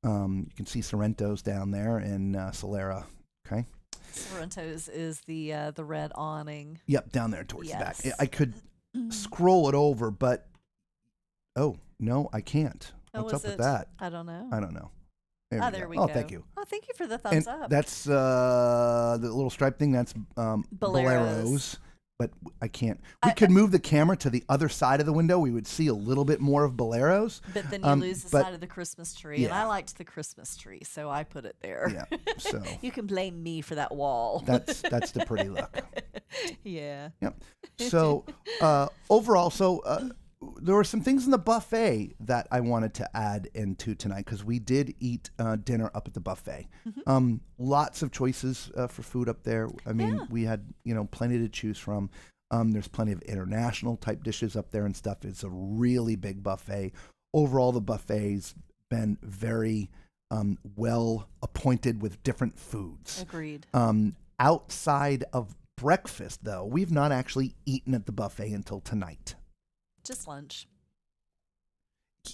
You can see Sorrento's down there and Solera. Okay. Sorrento's is the red awning. Yep, down there towards the back. I could scroll it over, but no, I can't. What's up with that? I don't know. There we go. Thank you. Oh, thank you for the thumbs up. That's the little stripe thing. That's Boleros. But I can't. We could move the camera to the other side of the window. We would see a little bit more of Boleros. But then you lose the side of the Christmas tree. Yeah. And I liked the Christmas tree, so I put it there. Yeah. So you can blame me for that wall. That's the pretty look. Yeah. Yep. So overall, there were some things in the buffet that I wanted to add into tonight because we did eat dinner up at the buffet. Mm-hmm. Lots of choices for food up there. I mean, we had plenty to choose from. There's plenty of international type dishes up there and stuff. It's a really big buffet. Overall, the buffet's been very well appointed with different foods. Agreed. Outside of breakfast, though, we've not actually eaten at the buffet until tonight. Just lunch.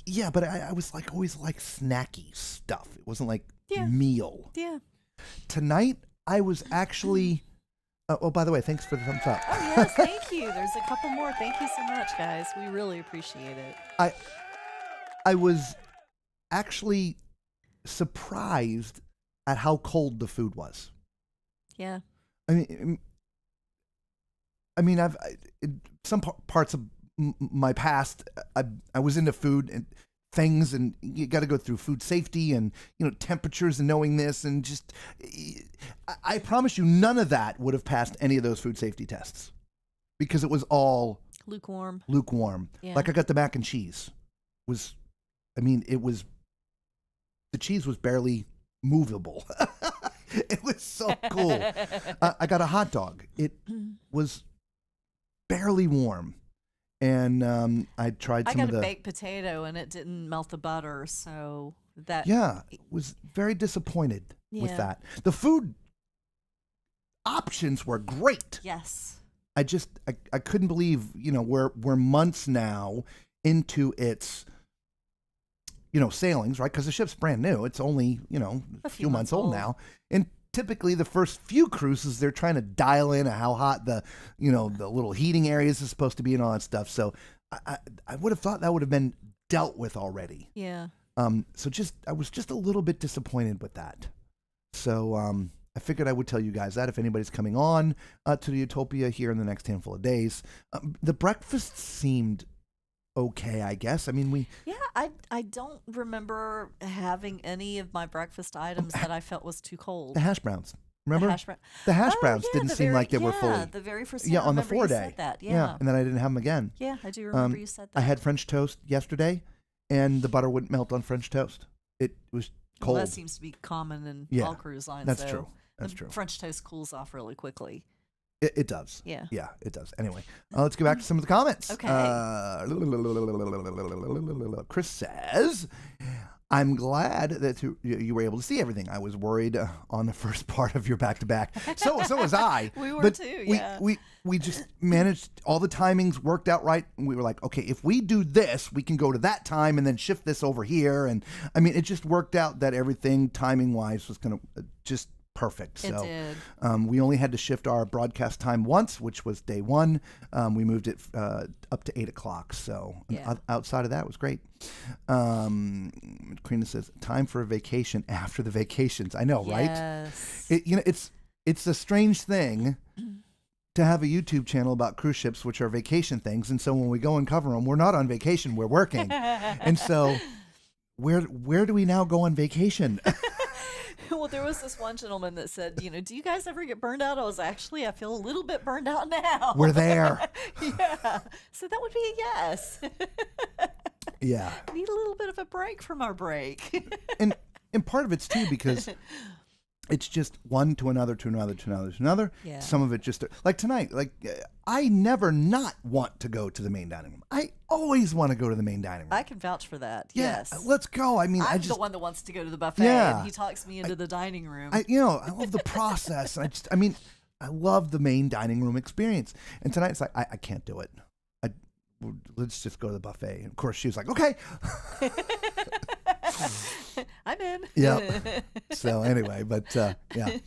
Yeah, but I was always snacky stuff. It wasn't like meal. Yeah. Tonight, I was actually... by the way, thanks for the thumbs up. Oh, yes, thank you. There's a couple more. Thank you so much, guys. We really appreciate it. I was actually surprised at how cold the food was. Yeah. I mean, in some parts of my past, I was into food and things, and you got to go through food safety and temperatures and knowing this, and just I promise you none of that would have passed any of those food safety tests because it was all lukewarm. Yeah. Like I got the mac and cheese the cheese was barely movable. It was so cool. I got a hot dog. It was barely warm. And I tried some of the... I got a baked potato, and it didn't melt the butter, so that... Yeah, was very disappointed with that. The food options were great. Yes. I couldn't believe, we're months now into its... sailings, right? Because the ship's brand new. It's only, a few months old now. And typically the first few cruises, they're trying to dial in how hot the little heating areas is supposed to be and all that stuff. So I would have thought that would have been dealt with already. Yeah. So I was just a little bit disappointed with that. So I figured I would tell you guys that if anybody's coming on to the Utopia here in the next handful of days. The breakfast seemed okay, I guess. I mean, I don't remember having any of my breakfast items that I felt was too cold. The hash browns. Remember? The hash browns didn't seem like they were fully. Yeah, the very first time. Yeah, on the 4 day. Said that. Yeah. And then I didn't have them again. Yeah, I do remember you said that. I had French toast yesterday, and the butter wouldn't melt on French toast. It was cold. Well, that seems to be common in all cruise lines. That's true. That's true. French toast cools off really quickly. It does. Yeah. Yeah, it does. Anyway, let's get back to some of the comments. Okay. Chris says, I'm glad that you were able to see everything. I was worried on the first part of your back-to-back. So was I. We were too, yeah. We just managed, all the timings worked out right. And we were like, okay, if we do this, we can go to that time and then shift this over here. And I mean, it just worked out that everything timing-wise was going to just perfect. It So did. we only had to shift our broadcast time once, which was day one. We moved it up to 8 o'clock. So outside of that, it was great. Karina says, time for a vacation after the vacations. I know, yes. right? It's a strange thing to have a YouTube channel about cruise ships, which are vacation things. And so when we go and cover them, we're not on vacation, we're working. And so where do we now go on vacation? Well, there was this one gentleman that said, do you guys ever get burned out? I feel a little bit burned out now. We're there. Yeah. So that would be a yes. Yeah. Need a little bit of a break from our break. and part of it's too because it's just one to another to another to another to another. Yeah. Some of it just like tonight, I never not want to go to the main dining room. I always want to go to the main dining room. I can vouch for that. Yeah, Yes. let's go. I mean, I'm I just the one that wants to go to the buffet, and he talks me into the dining room. I love the process. I love the main dining room experience. And tonight it's like I can't do it. Let's just go to the buffet. And of course, she was like, okay. I'm in. Yeah. So anyway, but yeah.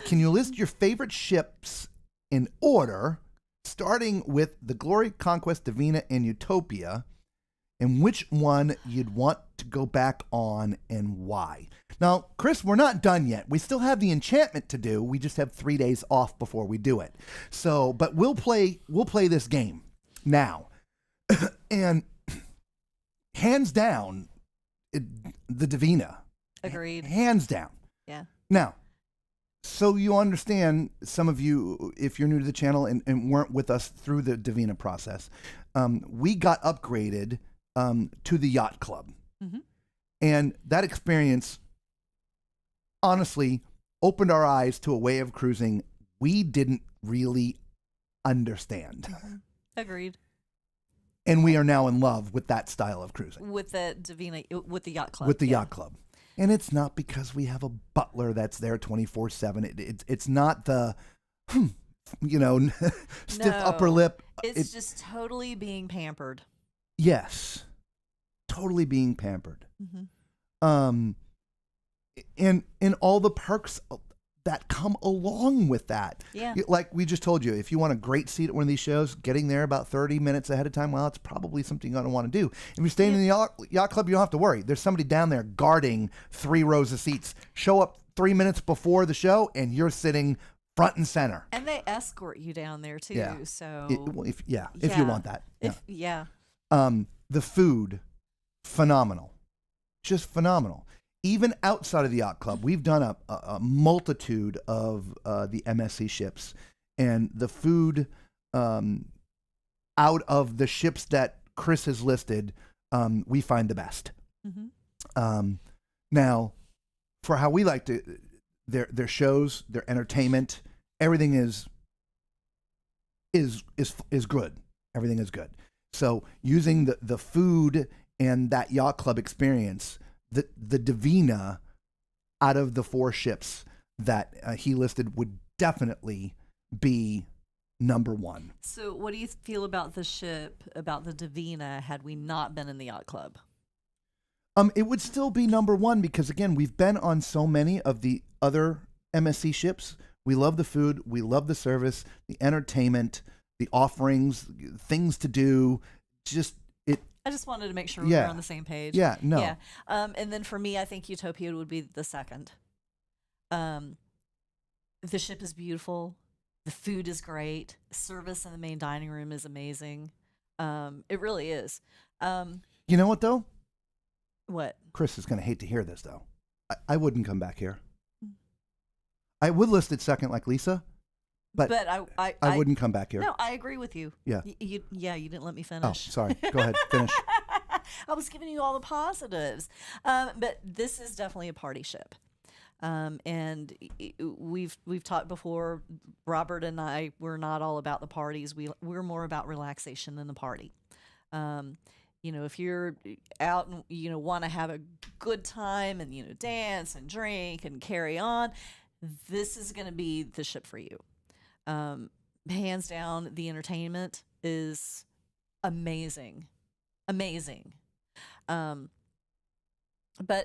Can you list your favorite ships in order, starting with the Glory, Conquest, Divina, and Utopia, and which one you'd want to go back on and why? Now, Chris, we're not done yet. We still have the enchantment to do. We just have 3 days off before we do it. So, but we'll play this game now. And hands down, the Divina. Agreed. Hands down. Yeah. Now, so you understand, some of you, if you're new to the channel and weren't with us through the Divina process, we got upgraded to the Yacht Club. Mm-hmm. And that experience, honestly, opened our eyes to a way of cruising we didn't really understand. Mm-hmm. Agreed. And we are now in love with that style of cruising. With the Divina, with the Yacht Club. With the Yacht Club. And it's not because we have a butler that's there 24/7. It's not the, stiff upper lip. It's just totally being pampered. Yes. Totally being pampered. Mm-hmm. And all the perks that come along with that. Yeah. Like we just told you, if you want a great seat at one of these shows, getting there about 30 minutes ahead of time, well, it's probably something you're going to want to do. If you're staying in the yacht club, you don't have to worry. There's somebody down there guarding 3 rows of seats. Show up 3 minutes before the show, and you're sitting front and center. And they escort you down there, too. Yeah. So If you want that. The food. phenomenal, just phenomenal. Even outside of the yacht club, we've done a multitude of the MSC ships, and the food out of the ships that Chris has listed, we find the best. Mm-hmm. Now, for how we like to, their shows, their entertainment, everything is good. Everything is good. So using the food and that yacht club experience, the Divina out of the 4 ships that he listed would definitely be number 1. So what do you feel about the ship, about the Divina, had we not been in the yacht club? It would still be number 1 because, again, we've been on so many of the other MSC ships. We love the food. We love the service, the entertainment, the offerings, things to do. I just wanted to make sure we were on the same page. Yeah, no. Yeah. And then for me, I think Utopia would be the second. The ship is beautiful. The food is great. Service in the main dining room is amazing. It really is. You know what, though? What? Chris is going to hate to hear this, though. I wouldn't come back here. I would list it second like Lisa, but I wouldn't come back here. No, I agree with you. Yeah. You didn't let me Oh, finish. sorry. Go ahead. Finish. I was giving you all the positives. But this is definitely a party ship. And we've talked before, Robert and I, we're not all about the parties. We're more about relaxation than the party. If you're out and, want to have a good time and, dance and drink and carry on, this is going to be the ship for you. Hands down, the entertainment is amazing. Amazing. But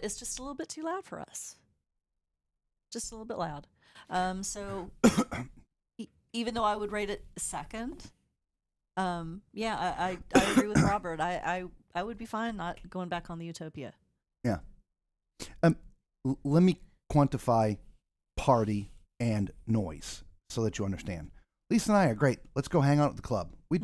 it's just a little bit too loud for us. Just a little bit loud. So even though I would rate it second, I agree with Robert. I would be fine not going back on the Utopia. Yeah. Let me quantify party and noise so that you understand. Lisa and I are great. Let's go hang out at the club. We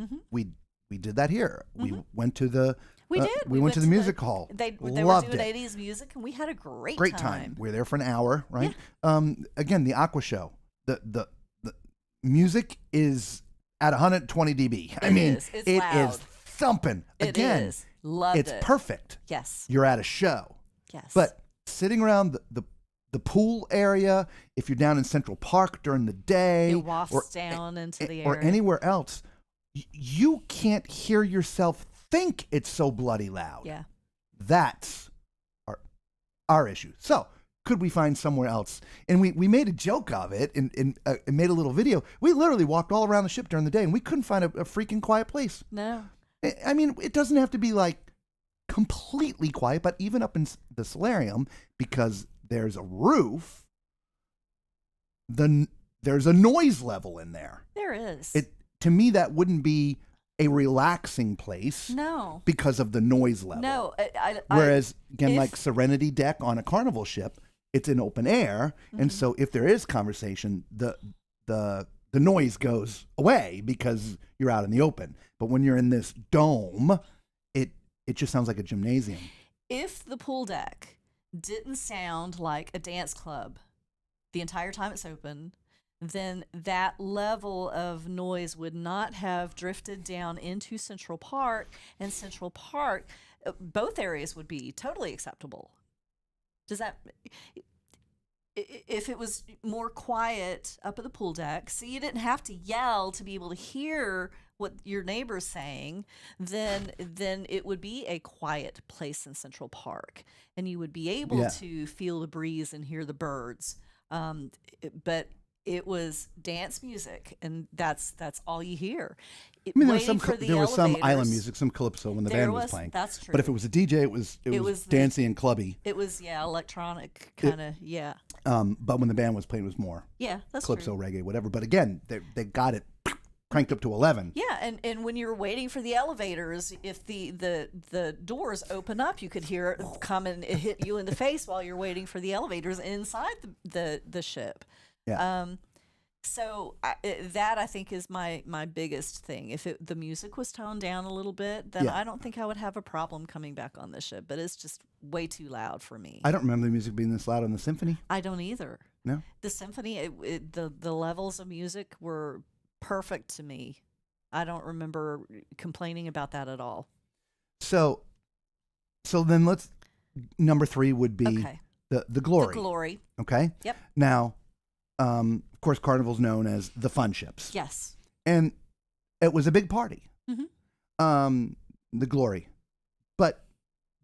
did that here. Mm-hmm. We went to the We went to the music hall. They were Loved doing it. 80s music, and we had a great time. We were there for an hour, right? Again, the Aqua Show. The music is at 120 dB. I mean, it's it loud. is thumping. Again, It is. Loved it's it. perfect. Yes. You're at a show. Yes. But sitting around the pool area, if you're down in Central Park during the day, it wafts down into the air. or anywhere else, you can't hear yourself think it's so bloody loud. Yeah. That's our issue. So could we find somewhere else? And we made a joke of it and made a little video. We literally walked all around the ship during the day and we couldn't find a freaking quiet place. No. I mean, it doesn't have to be like completely quiet, but even up in the solarium, because there's a roof, there's a noise level in there. There is. To me, that wouldn't be a relaxing place. No. Because of the noise level. No. Whereas, again, like Serenity Deck on a Carnival ship, it's in open air, and so if there is conversation, the noise goes away because you're out in the open. But when you're in this dome, it just sounds like a gymnasium. If the pool deck didn't sound like a dance club the entire time it's open, then that level of noise would not have drifted down into Central Park, and Central Park, both areas would be totally acceptable. Does that, if it was more quiet up at the pool deck, so you didn't have to yell to be able to hear what your neighbor's saying, then it would be a quiet place in Central Park, and you would be able to feel the breeze and hear the birds. But it was dance music, and that's all you hear. I mean, there was some island music, some calypso when the band was playing. That's true. But if it was a DJ, it was dancey and clubby. It was electronic kind of But when the band was playing, it was more that's calypso, true. reggae, whatever. But again, they got it cranked up to 11. Yeah, and when you're waiting for the elevators, if the doors open up, you could hear it come and hit you in the face while you're waiting for the elevators inside the ship. Yeah. So that I think is my biggest thing. If the music was toned down a little bit, then Yeah. I don't think I would have a problem coming back on the ship. But it's just way too loud for me. I don't remember the music being this loud on the symphony. I don't either. No? The symphony, the levels of music were perfect to me. I don't remember complaining about that at all. So then number 3 would be Okay. the Glory. The Glory. Okay? Yep. Now, of course, Carnival's known as the fun ships. Yes. And it was a big party. Mhm. The Glory. But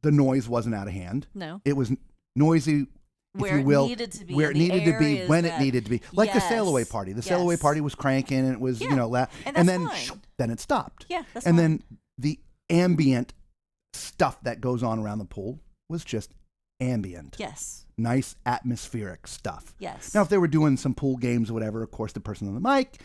the noise wasn't out of hand. No. It was noisy, Where if you will, it needed to be. where it in the needed to be, areas when it that- needed to be. Like the Yes. sail away party. The sail away Yes. party was cranking and it was, Yeah. loud. And then that's fine. then it stopped. Yeah, that's and fine. then the ambient stuff that goes on around the pool was just ambient. Yes. Nice atmospheric stuff. Yes. Now, if they were doing some pool games or whatever, of course, the person on the mic,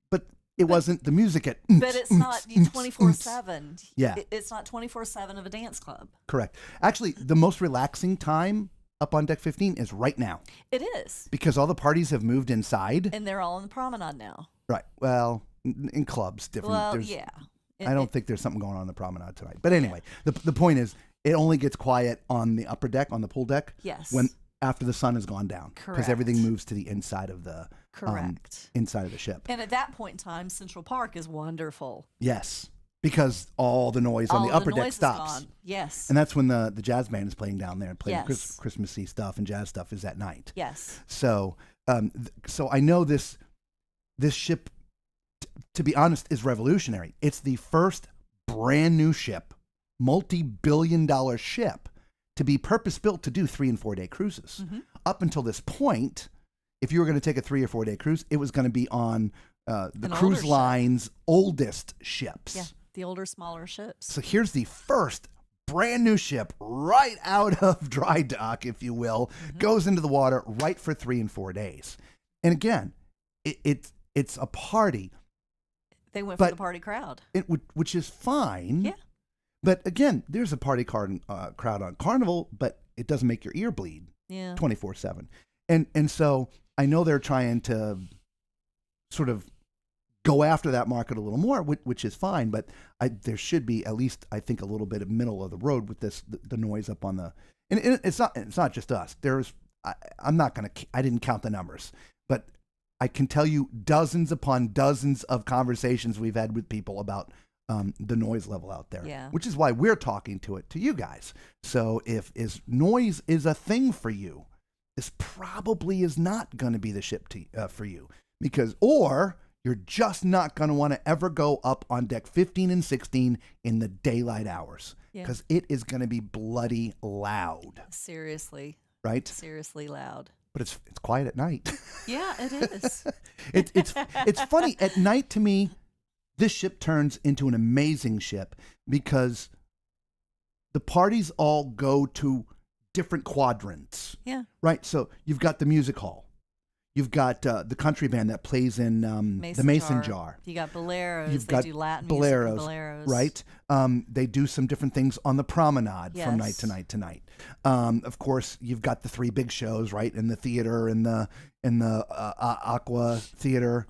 but it wasn't the music at. But it's not 24/7. Yeah. It's not 24/7 of a dance club. Correct. Actually, the most relaxing time up on deck 15 is right now It is. because all the parties have moved inside. And they're all on the promenade now. Right. Well, in clubs, different. Well, There's- yeah. I don't think there's something going on in the promenade tonight. But anyway, the point is, it only gets quiet on the upper deck, on the pool deck, Yes. after the sun has gone down, because Correct. everything moves to the inside of the Correct. inside of the ship. And at that point in time, Central Park is wonderful. Yes, because all the noise on All the upper noise deck is stops, gone. Yes. and that's when the jazz band is playing down there and playing Yes. Christmassy stuff and jazz stuff is at night. Yes. So, so I know this ship, to be honest, is revolutionary. It's the first brand new ship, multi-billion-dollar ship, to be purpose-built to do 3 and 4 day cruises. Mm-hmm. Up until this point, if you were going to take a 3 or 4 day cruise, it was going to be on the An cruise older ship. line's oldest ships. Yeah. The older, smaller ships. So here's the first brand new ship right out of dry dock, if you will, goes into the water right for 3 and 4 days. And again, it's a party, They went for but- the party crowd. which is fine. Yeah. But again, there's a party crowd on Carnival, but it doesn't make your ear bleed Yeah. 24/7. And so I know they're trying to sort of go after that market a little more, which is fine. But there should be at least, I think, a little bit of middle of the road with the noise up on the. And it's not just us. I didn't count the numbers, but I can tell you dozens upon dozens of conversations we've had with people about the noise level out there, Yeah. which is why we're talking to you guys. So if noise is a thing for you, this probably is not going to be the ship for you, or you're just not going to want to ever go up on deck 15 and 16 in the daylight hours, Yeah. because it is going to be bloody loud, Seriously. right? Seriously loud. But it's quiet at night. Yeah, it is. It's funny at night to me. This ship turns into an amazing ship because the parties all go to different quadrants, Yeah. right? So you've got the music hall, you've got the country band that plays in the Mason Jar. You got boleros. You've They got do Latin boleros, music and boleros. right? They do some different things on the promenade from night Yes. to night to night. Of course, you've got the 3 big shows, right? In the theater, in the Aqua Theater,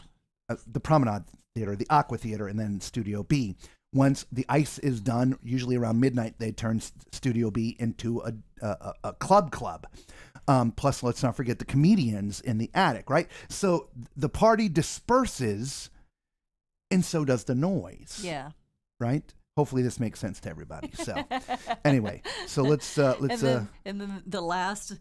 the Promenade Theater, the Aqua Theater, and then Studio B. Once the ice is done, usually around midnight, they turn Studio B into a club. Plus, let's not forget the comedians in the attic, right? So the party disperses, and so does the noise. Yeah. Right? Hopefully this makes sense to everybody. So anyway, so let's and then the last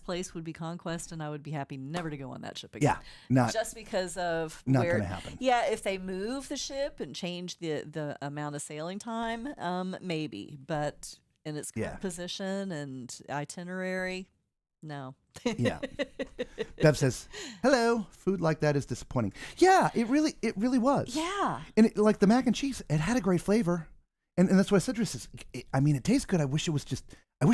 place would be Conquest, and I would be happy never to go on that ship again. not Just because of not where, gonna happen. Yeah, if they move the ship and change the amount of sailing time, maybe. But in its current Yeah. position and itinerary, no. Yeah. Bev says, "Hello, food like that is disappointing." Yeah, it really was. Yeah. And like the mac and cheese, it had a great flavor. And that's what I said to her. Says, it tastes good. I wish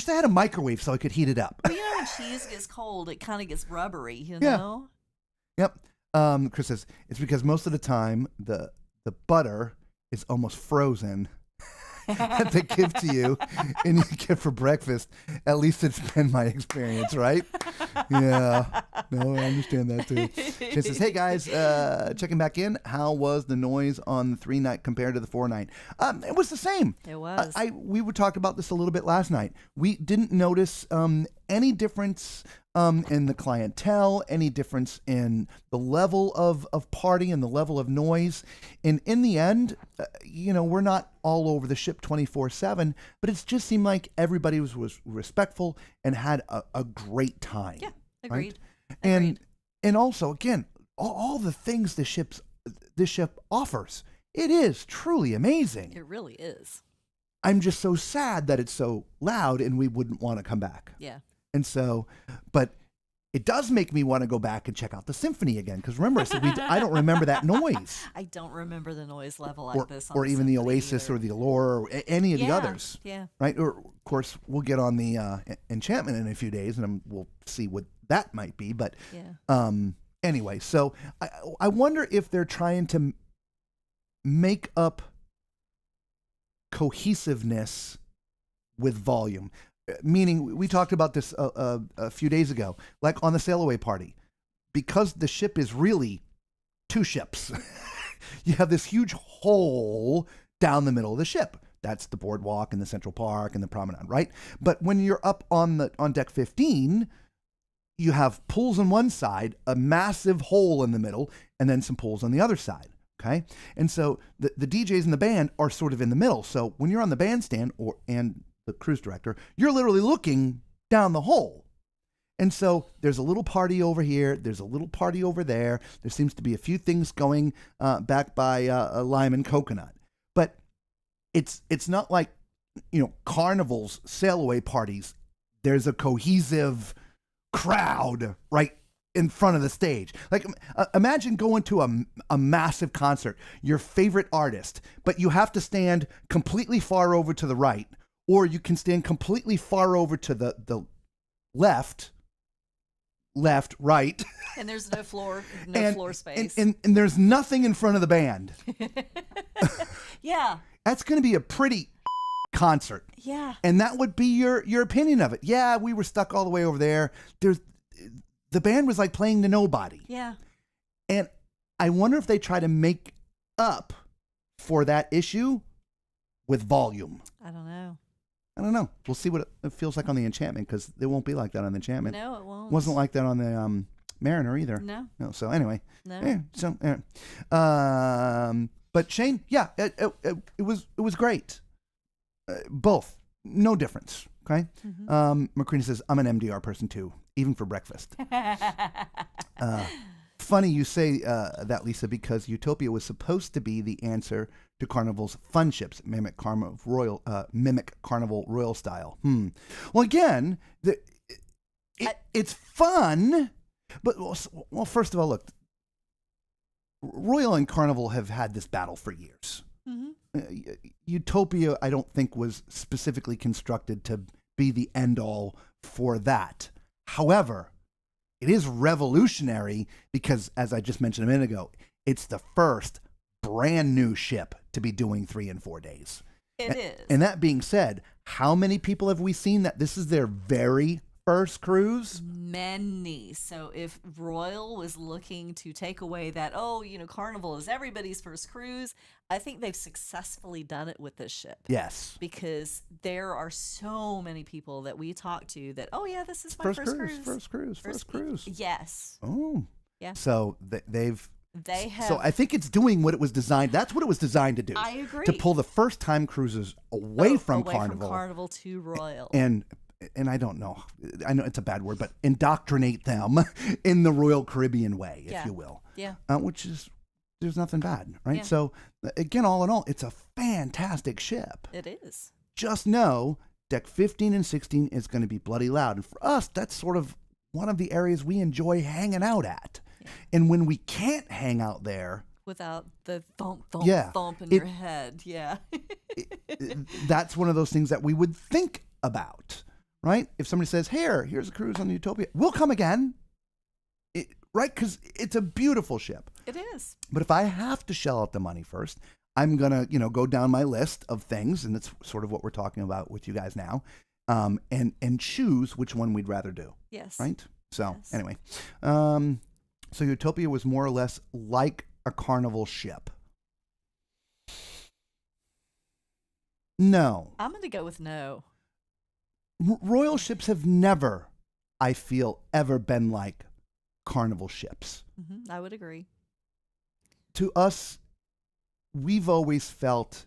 they had a microwave so I could heat it up. Well, when cheese gets cold, it kind of gets rubbery, you Yeah. know? Yep. Chris says, it's because most of the time the butter is almost frozen that they give to you and you get for breakfast. At least it's been my experience, right? Yeah. No, I understand that too. She says, hey guys, checking back in. How was the noise on the 3-night compared to the 4-night? It was the same. It was. We would talk about this a little bit last night. We didn't notice any difference in the clientele, any difference in the level of party and the level of noise. And in the end, we're not all over the ship 24/7, but it just seemed like everybody was respectful and had a great time. Yeah, agreed. Right? And also, again, all the things this ship offers, it is truly amazing. It really is. I'm just so sad that it's so loud and we wouldn't want to come back. Yeah. And so, but it does make me want to go back and check out the symphony again. Because remember, I said I don't remember that noise. I don't remember the noise level like this. Or even the Oasis either. or the Allure or any of the others. Yeah. Right? Or, of course, we'll get on the Enchantment in a few days and we'll see what that might be. But anyway, so I wonder if they're trying to make up cohesiveness with volume. Meaning, we talked about this a few days ago, like on the sail away party, because the ship is really 2 ships. You have this huge hole down the middle of the ship. That's the boardwalk and the Central Park and the promenade, right? But when you're up on deck 15, you have pools on one side, a massive hole in the middle, and then some pools on the other side. Okay, and so the DJs and the band are sort of in the middle. So when you're on the bandstand and the cruise director, you're literally looking down the hole. And so there's a little party over here. There's a little party over there. There seems to be a few things going back by Lime and Coconut. But it's not like, Carnival's sail away parties. There's a cohesive crowd right in front of the stage. Like, imagine going to a massive concert, your favorite artist, but you have to stand completely far over to the right, or you can stand completely far over to the left, right. And there's no floor space. And there's nothing in front of the band. Yeah. That's going to be a pretty concert. Yeah. And that would be your opinion of it. Yeah, we were stuck all the way over there. The band was like playing to nobody. Yeah. And I wonder if they try to make up for that issue with volume. I don't know. We'll see what it feels like on the Enchantment, because it won't be like that on the Enchantment. No, it won't. Wasn't like that on the Mariner either. No. So anyway. No. But Shane, yeah, it was great. Both, no difference. Okay. Mm-hmm. Macrina says, I'm an MDR person too, even for breakfast. Funny you say that, Lisa, because Utopia was supposed to be the answer to Carnival's fun ships, mimic Carnival Royal style. Well, again, it's fun, but well, first of all, look, Royal and Carnival have had this battle for years. Mm-hmm. Utopia, I don't think, was specifically constructed to be the end all for that. However, it is revolutionary because, as I just mentioned a minute ago, it's the first brand new ship to be doing 3 and 4 days. It is. And that being said, how many people have we seen that this is their very first cruise? Many. So if Royal was looking to take away that, Carnival is everybody's first cruise, I think they've successfully done it with this ship. Yes. Because there are so many people that we talk to that, this is my first cruise. First cruise. Yes. Oh. Yeah. So they have. So I think it's doing what it was designed. That's what it was designed to do. I agree. To pull the first time cruisers away from Carnival. From Carnival to Royal. And I don't know. I know it's a bad word, but indoctrinate them in the Royal Caribbean way, if you will. Yeah. Which is, there's nothing bad, right? Yeah. So again, all in all, it's a fantastic ship. It is. Just know deck 15 and 16 is going to be bloody loud. And for us, that's sort of one of the areas we enjoy hanging out at. Yeah. And when we can't hang out there, without the thump in your head. Yeah. That's one of those things that we would think about, right? If somebody says, here's a cruise on the Utopia, we'll come again, right? Because it's a beautiful ship. It is. But if I have to shell out the money first, I'm going to, go down my list of things, and it's sort of what we're talking about with you guys now, and choose which one we'd rather do. Yes. Right? So, Yes. anyway. So Utopia was more or less like a carnival ship. No. I'm going to go with no. Royal ships have never, I feel, ever been like carnival ships. I would agree. To us, we've always felt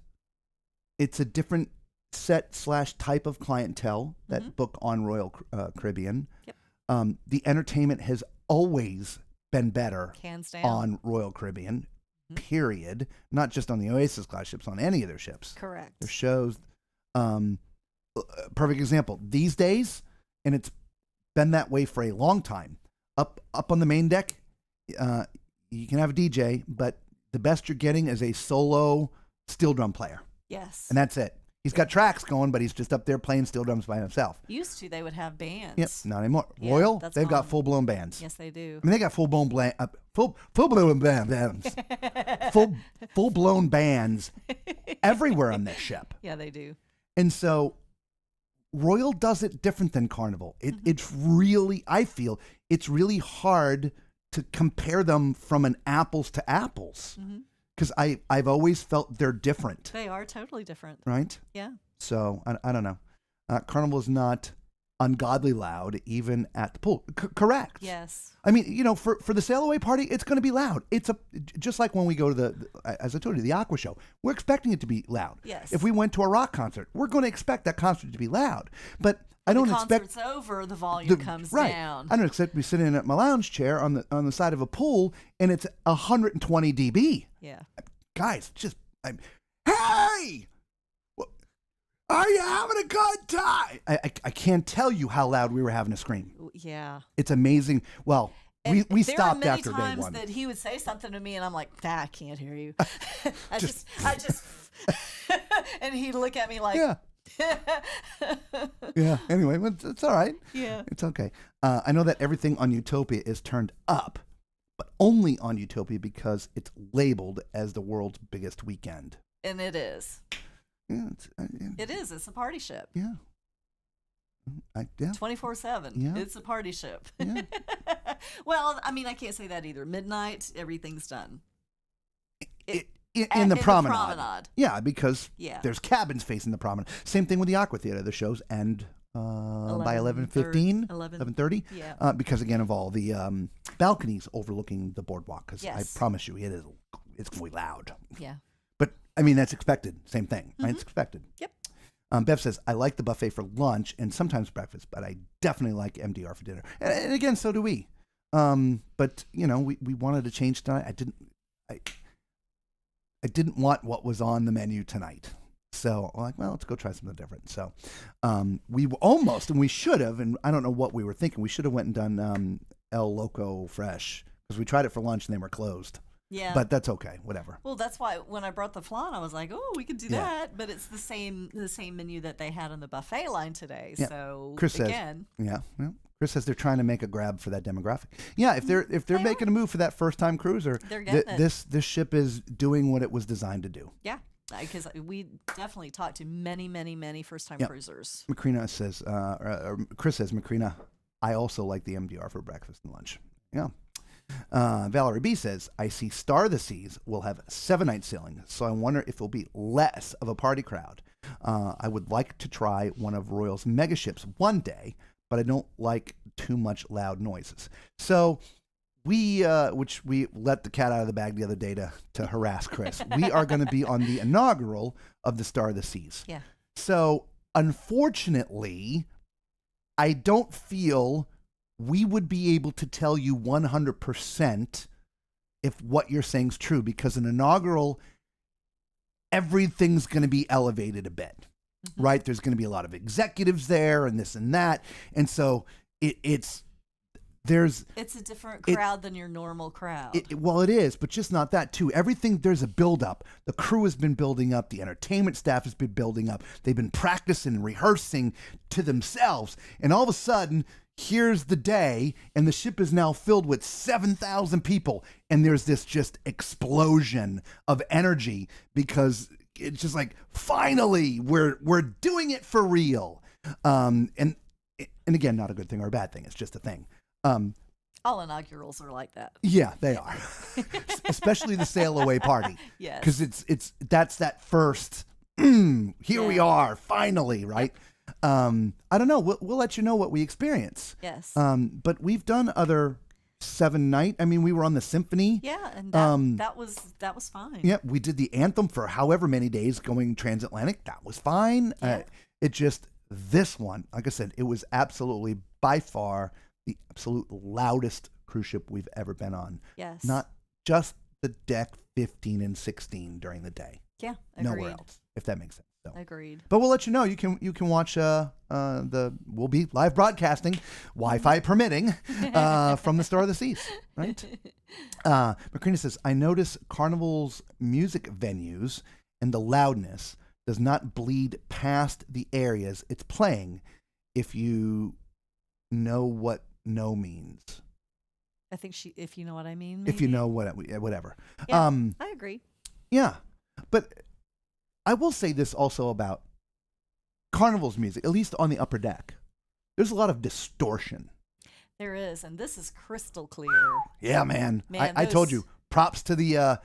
it's a different set/type of clientele that book on Royal Caribbean. Yep. The entertainment has always been better Hands down. on Royal Caribbean, period. Not just on the Oasis class ships, on any of their ships. Correct. Their shows. Perfect example. These days, and it's been that way for a long time, up on the main deck, you can have a DJ, but the best you're getting is a solo steel drum player. Yes. And that's it. He's got tracks going, but he's just up there playing steel drums by himself. Used to, they would have bands. Yep, not anymore. Yeah, Royal, that's they've got gone. full-blown bands. Yes, they do. I mean, they got full-blown bands. Full-blown bands everywhere on this ship. Yeah, they do. And so Royal does it different than Carnival. It's really, I feel, it's really hard to compare them from an apples to apples. Because I've always felt they're different. They are totally different. Right? Yeah. So, I don't know. Carnival is not ungodly loud, even at the pool. Correct. Yes. I mean, for the sail away party, it's going to be loud. It's just like when we go to as I told you, the Aqua Show. We're expecting it to be loud. Yes. If we went to a rock concert, we're going to expect that concert to be loud. But I don't expect concert's over, the volume comes down. I don't expect to be sitting at my lounge chair on the side of a pool and it's 120 dB. Yeah. Guys, hey! Are you having a good time? I can't tell you how loud we were having to scream. Yeah. It's amazing. Well, And we there stopped are many after day times one. that he would say something to me, and I'm like, I can't hear you. I just, and he'd look at me like, Yeah. Yeah. Anyway, it's all right. Yeah. It's okay. I know that everything on Utopia is turned up, but only on Utopia because it's labeled as the world's biggest weekend. And it is. Yeah. It is. It's a party ship. Yeah. Yeah. 24/7. Yeah. It's a party ship. Yeah. Well, I mean, I can't say that either. Midnight, everything's done. In the promenade. Yeah, because Yeah. there's cabins facing the promenade. Same thing with the Aqua Theater. The shows end by 11:15, 11:30. Yeah. Because, again, of all the balconies overlooking the boardwalk. Because I Yes. promise you, it's going to be loud. Yeah. But, I mean, that's expected. Same thing. Right? It's expected. Yep. Bev says, I like the buffet for lunch and sometimes breakfast, but I definitely like MDR for dinner. And again, so do we. But, we wanted to change tonight. I didn't want what was on the menu tonight. So I'm like, well, let's go try something different. So we almost, and we should have, and I don't know what we were thinking. We should have went and done El Loco Fresh because we tried it for lunch and they were closed. Yeah. But that's okay. Whatever. Well, that's why when I brought the flan, I was like, "Oh, we could do that." But it's the same menu that they had on the buffet line today. Yeah. So Chris again, says, yeah. Well, Chris says they're trying to make a grab for that demographic. Yeah, if they're making a move for that first time cruiser, They're getting it. this ship is doing what it was designed to do. yeah, because we definitely talked to many first time cruisers. Macrina says, or Chris says, Macrina, I also like the MDR for breakfast and lunch. Yeah. Valerie B says, I see Star of the Seas will have 7-night sailing, so I wonder if it will be less of a party crowd. I would like to try one of Royal's mega ships one day, but I don't like too much loud noises. So we let the cat out of the bag the other day to harass Chris. We are going to be on the inaugural of the Star of the Seas. Yeah. So unfortunately, I don't feel we would be able to tell you 100% if what you're saying is true, because an inaugural, everything's going to be elevated a bit, right? There's going to be a lot of executives there and this and that. And so it's a different crowd than your normal crowd. Well, it is, but just not that too. Everything, there's a buildup. The crew has been building up. The entertainment staff has been building up. They've been practicing and rehearsing to themselves. And all of a sudden, here's the day, and the ship is now filled with 7,000 people, and there's this just explosion of energy because it's just like, finally, we're doing it for real. And again, not a good thing or a bad thing. It's just a thing. All inaugurals are like that. Yeah, they are. Especially the sail away party. Yes. Because that's that first, here we are, finally, right? I don't know. We'll let you know what we experience. Yes. But we've done other 7-night. I mean, we were on the symphony. Yeah, and that was fine. Yeah, we did the anthem for however many days going transatlantic. That was fine. Yeah. It just, this one, like I said, it was absolutely by far the absolute loudest cruise ship we've ever been on. Yes. Not just the deck 15 and 16 during the day. Yeah, agreed. Nowhere else, if that makes sense. So. Agreed. But we'll let you know. You can watch we'll be live broadcasting, Wi-Fi permitting, from the Star of the Seas, right? Macrina says, I notice Carnival's music venues and the loudness does not bleed past the areas it's playing, if you know what no means. I think if you know what I mean. If you maybe? know whatever. Yeah, I agree. Yeah, but I will say this also about Carnival's music, at least on the upper deck. There's a lot of distortion. There is, and this is crystal clear. Yeah, man. Man, I told you. Props to the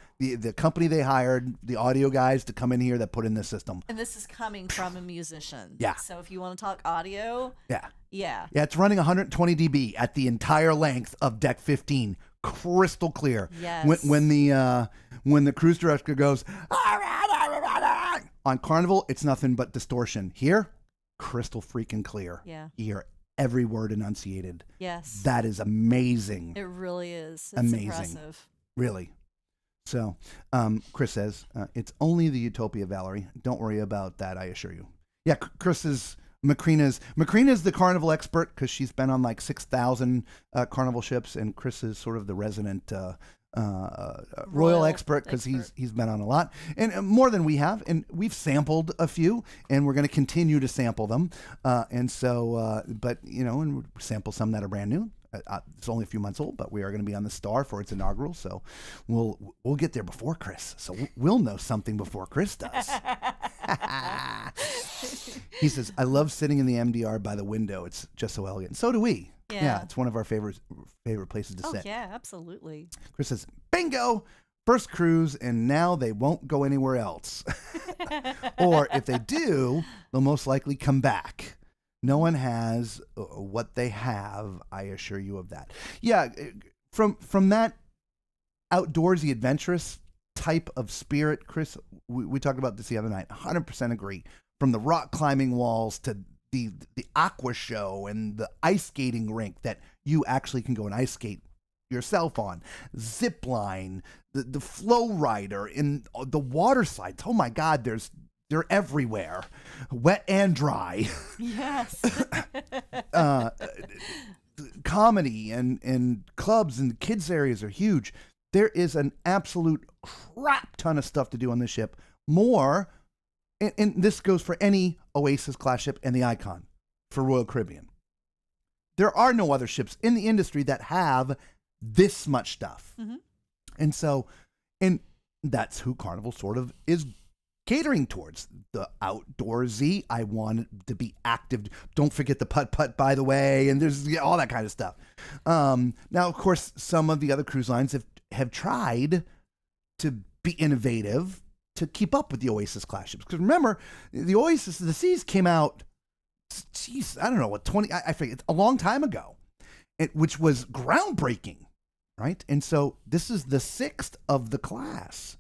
company they hired, the audio guys to come in here that put in this system. And this is coming from a musician. Yeah. So if you want to talk audio. Yeah. Yeah. Yeah, it's running 120 dB at the entire length of deck 15. Crystal clear. Yes. When the cruise director goes on Carnival, it's nothing but distortion. Here, crystal freaking clear. Yeah. You hear every word enunciated. Yes. That is amazing. It really is. It's amazing. impressive. Really. So, Chris says, it's only the Utopia, Valerie. Don't worry about that, I assure you. Yeah, Chris is Macrina's the Carnival expert because she's been on like 6,000 Carnival ships, and Chris is sort of the resident royal expert because he's been on a lot, and more than we have, and we've sampled a few, and we're going to continue to sample them, and so but and we'll sample some that are brand new. It's only a few months old, but we are going to be on the Star for its inaugural, so we'll get there before Chris, so we'll know something before Chris does. He says, I love sitting in the MDR by the window. It's just so elegant. So do we. Yeah, it's one of our favorite places to sit. Oh, yeah, absolutely. Chris says, bingo, first cruise, and now they won't go anywhere else. Or if they do, they'll most likely come back. No one has what they have, I assure you of that. Yeah, from that outdoorsy, adventurous type of spirit, Chris, we talked about this the other night, 100% agree. From the rock climbing walls to the aqua show and the ice skating rink that you actually can go and ice skate yourself on, zip line, the flow rider, and the water slides. Oh my God, they're everywhere, wet and dry. Yes. Comedy and clubs and kids areas are huge. There is an absolute crap ton of stuff to do on this ship. More, and this goes for any Oasis class ship and the Icon for Royal Caribbean. There are no other ships in the industry that have this much stuff. Mm-hmm. And that's who Carnival sort of is catering towards, the outdoorsy. I want it to be active. Don't forget the putt-putt, by the way, and there's all that kind of stuff. Now, of course, some of the other cruise lines have tried to be innovative to keep up with the Oasis class ships. Because remember, the Oasis of the Seas came out, I don't know, I forget, a long time ago, which was groundbreaking, right? And so this is the 6th of the class.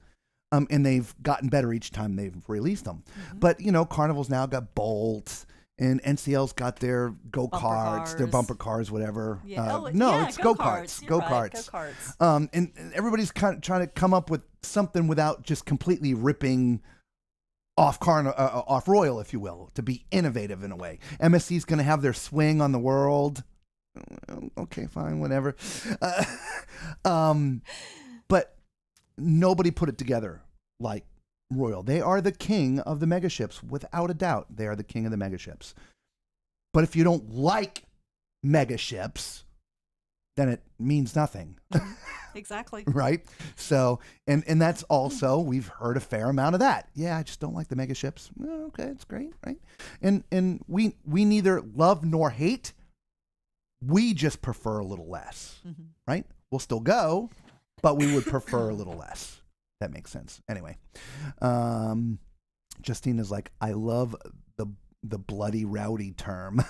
And they've gotten better each time they've released them. Mm-hmm. But, Carnival's now got Bolt, and NCL's got their go-karts, their bumper cars, whatever. Yeah. It's go-karts. Go-karts. Right, go-karts. And everybody's kind of trying to come up with something without just completely ripping off Royal, if you will, to be innovative in a way. MSC's going to have their swing on the World. Okay, fine, whatever. But nobody put it together like Royal. They are the king of the megaships, without a doubt. They are the king of the megaships. But if you don't like mega ships, then it means nothing. Exactly. Right? So, and that's also, we've heard a fair amount of that. Yeah, I just don't like the mega ships. Oh, okay, it's great, right? And we neither love nor hate. We just prefer a little less, right? We'll still go, but we would prefer a little less. That makes sense. Anyway, Justine is like, I love the bloody rowdy term.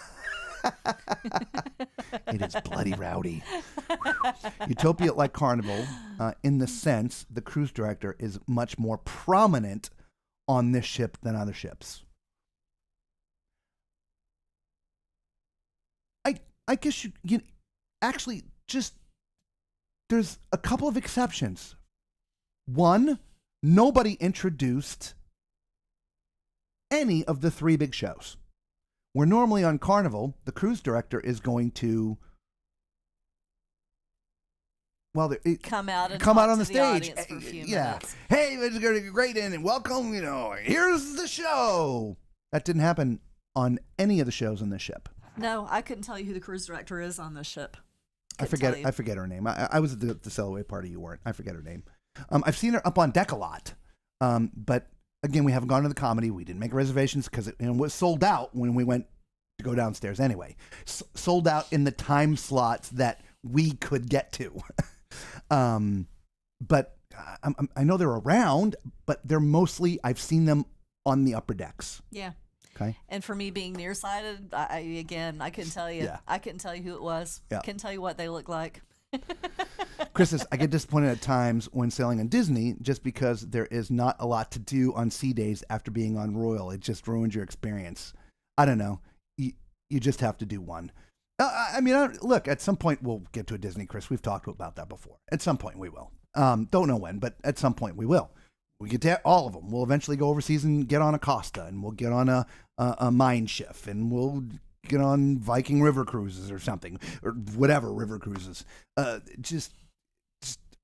It is bloody rowdy. Utopia, like Carnival, in the sense the cruise director is much more prominent on this ship than other ships. I guess you actually just, there's a couple of exceptions. One, nobody introduced any of the three big shows. Where normally on Carnival, the cruise director is going to, come out on the stage. audience for a few minutes. Hey, it's going to be great and welcome, here's the show. That didn't happen on any of the shows on this ship. No, I couldn't tell you who the cruise director is on this ship. I forget her name. I was at the sail away party, you weren't. I forget her name. I've seen her up on deck a lot. But again, we haven't gone to the comedy. We didn't make reservations because it was sold out when we went to go downstairs anyway. Sold out in the time slots that we could get to. But I know they're around, but they're mostly, I've seen them on the upper decks. Yeah. Okay. And for me being nearsighted, I couldn't tell you. Yeah. I couldn't tell you who it was. Yeah. Couldn't tell you what they look like. Chris says, I get disappointed at times when sailing on Disney just because there is not a lot to do on sea days after being on Royal. It just ruins your experience. I don't know. You just have to do one. Look, at some point we'll get to a Disney, Chris. We've talked about that before. At some point we will. Don't know when, but at some point we will. We get to all of them. We'll eventually go overseas and get on a Costa, and we'll get on a Mein Schiff, and we'll get on Viking river cruises or something, or whatever river cruises. Just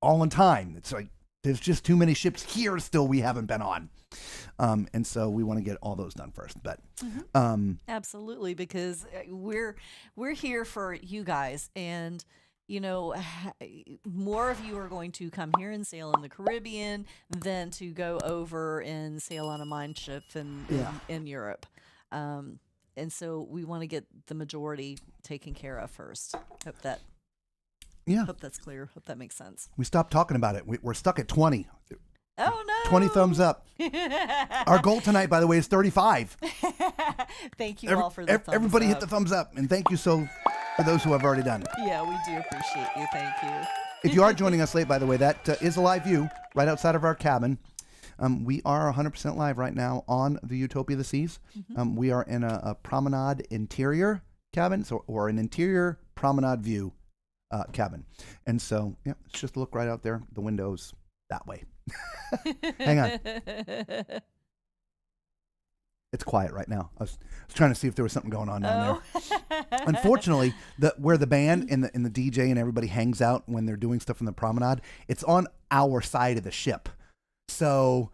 all in time. It's like there's just too many ships here still we haven't been on. And so we want to get all those done first. But absolutely, because we're here for you guys, and more of you are going to come here and sail in the Caribbean than to go over and sail on a mine ship in Europe. And so we want to get the majority taken care of first. Hope that's clear. Hope that makes sense. We stopped talking about it. We're stuck at 20. Oh, no. 20 thumbs up. Our goal tonight, by the way, is 35. Thank you all for the thumbs up. Everybody hit the thumbs up. And thank you for those who have already done it. Yeah, we do appreciate you. Thank you. If you are joining us late, by the way, that is a live view right outside of our cabin. We are 100% live right now on the Utopia of the Seas. We are in a promenade interior cabin, or an interior promenade view cabin. And so, yeah, it's just a look right out there, the windows that way. Hang on. It's quiet right now. I was trying to see if there was something going on down there. Unfortunately, where the band and the DJ and everybody hangs out when they're doing stuff in the promenade, it's on our side of the ship. So,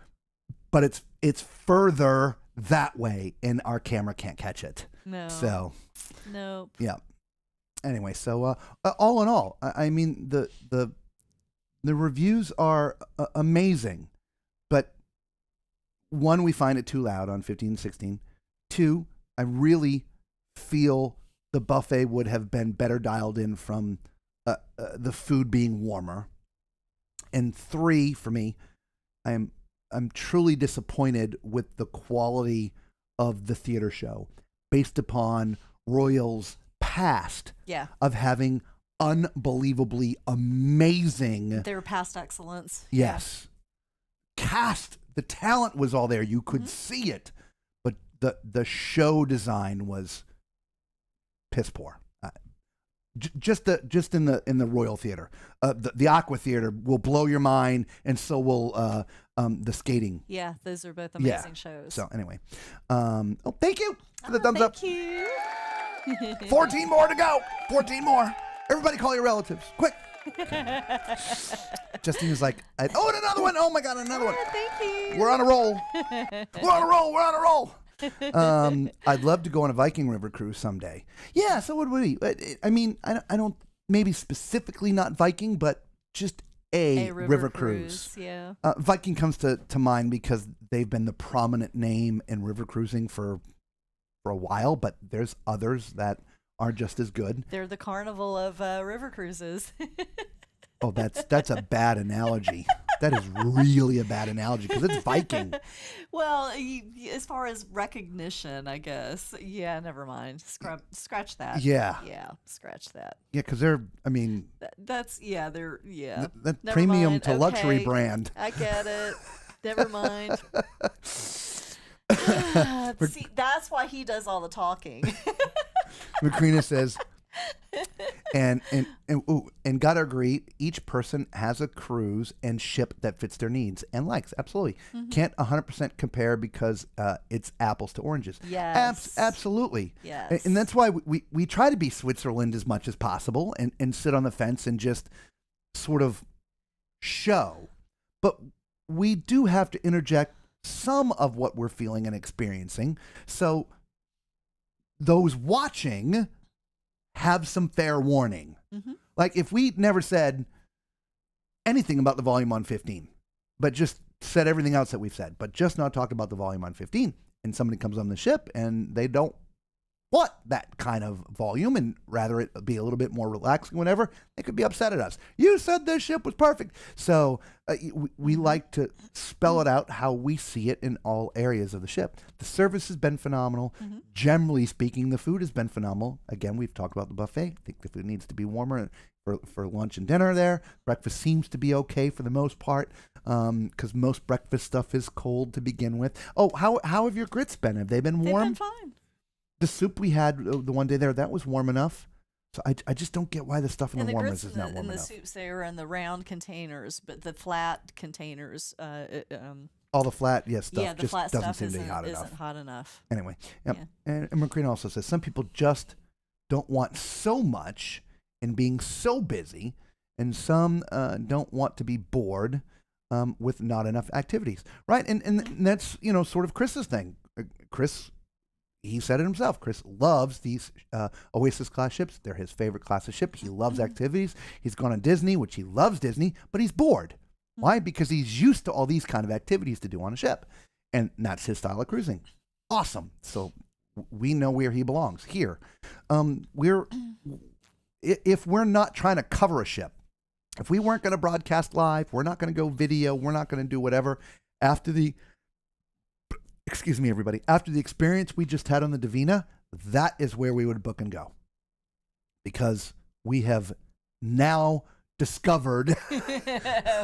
but it's further that way, and our camera can't catch it. No. So. Nope. Yeah. Anyway, so all in all, I mean the reviews are amazing, but one, we find it too loud on 15 and 16. Two, I really feel the buffet would have been better dialed in from the food being warmer. And three, for me, I'm truly disappointed with the quality of the theater show based upon Royal's past of having unbelievably amazing. They were past excellence. Yes. Cast, the talent was all there. You could see it, but the show design was piss poor. Just in the Royal Theater, the Aqua Theater will blow your mind, and so will the skating. Yeah, those are both amazing shows. So anyway, thank you for the thumbs up. Thank you. 14 more to go. 14 more. Everybody call your relatives, quick. Justine is like, and another one. Oh my God, another one. Thank you. We're on a roll. We're on a roll. I'd love to go on a Viking River cruise someday. Yeah, so would we. I mean, I don't, maybe specifically not Viking, but just a river cruise. Yeah. Viking comes to mind because they've been the prominent name in river cruising for a while, but there's others that are just as good. They're the carnival of river cruises. Oh, that's a bad analogy. That is really a bad analogy because it's Viking. Well, as far as recognition, I guess. Yeah, never mind. Scratch that. Yeah. Yeah, scratch that. Yeah, because they're, I mean, That's, yeah, they're, yeah. that Never premium mind. to luxury Okay, brand. I get it. Never mind. See, that's why he does all the talking. Macrina says, and gotta agree, each person has a cruise and ship that fits their needs and likes. Absolutely. Can't 100% compare because it's apples to oranges. Yes. Absolutely. Yes. And that's why we try to be Switzerland as much as possible and sit on the fence and just sort of show. But we do have to interject some of what we're feeling and experiencing. So those watching have some fair warning. Like if we never said anything about the volume on 15, but just said everything else that we've said, but just not talked about the volume on 15, and somebody comes on the ship and they don't want that kind of volume and rather it be a little bit more relaxing, whatever, they could be upset at us. You said this ship was perfect. So we like to spell it out how we see it in all areas of the ship. The service has been phenomenal. Generally speaking, the food has been phenomenal. Again, we've talked about the buffet. I think the food needs to be warmer for lunch and dinner there. Breakfast seems to be okay for the most part because most breakfast stuff is cold to begin with. Oh, how have your grits been? Have they been warm? They've been fine. The soup we had the one day there, that was warm enough. So I just don't get why the stuff in And the the warmers grits is not warm and the enough. soups, they were in the round containers, but the flat containers, All the flat, stuff yeah, the just flat doesn't stuff seem to be isn't, hot isn't enough. hot enough. Anyway, yep. Yeah. And Macrina also says some people just don't want so much and being so busy, and some don't want to be bored with not enough activities, right? And that's sort of Chris's thing. Chris, he said it himself. Chris loves these Oasis class ships. They're his favorite class of ship. He loves activities. He's gone to Disney, which he loves Disney, but he's bored. Why? Because he's used to all these kind of activities to do on a ship, and that's his style of cruising. Awesome. So we know where he belongs here. If we're not trying to cover a ship, if we weren't going to broadcast live, we're not going to go video, we're not going to do whatever. Excuse me, everybody. After the experience we just had on the Divina, that is where we would book and go, because we have now discovered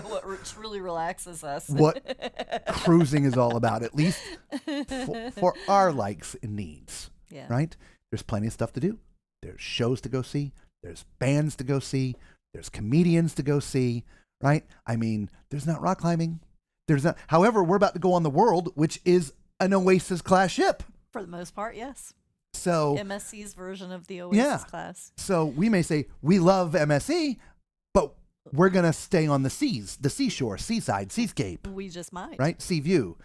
what truly relaxes us. what cruising is all about, at least for our likes and needs. Yeah. Right? There's plenty of stuff to do. There's shows to go see. There's bands to go see. There's comedians to go see. Right? I mean, there's not rock climbing. There's not. However, we're about to go on the World, which is an Oasis class ship. For the most part, yes. So MSC's version of the Oasis class. So we may say we love MSC, but we're gonna stay on the seas, the seashore, seaside, seascape. We just might. Right? Sea view.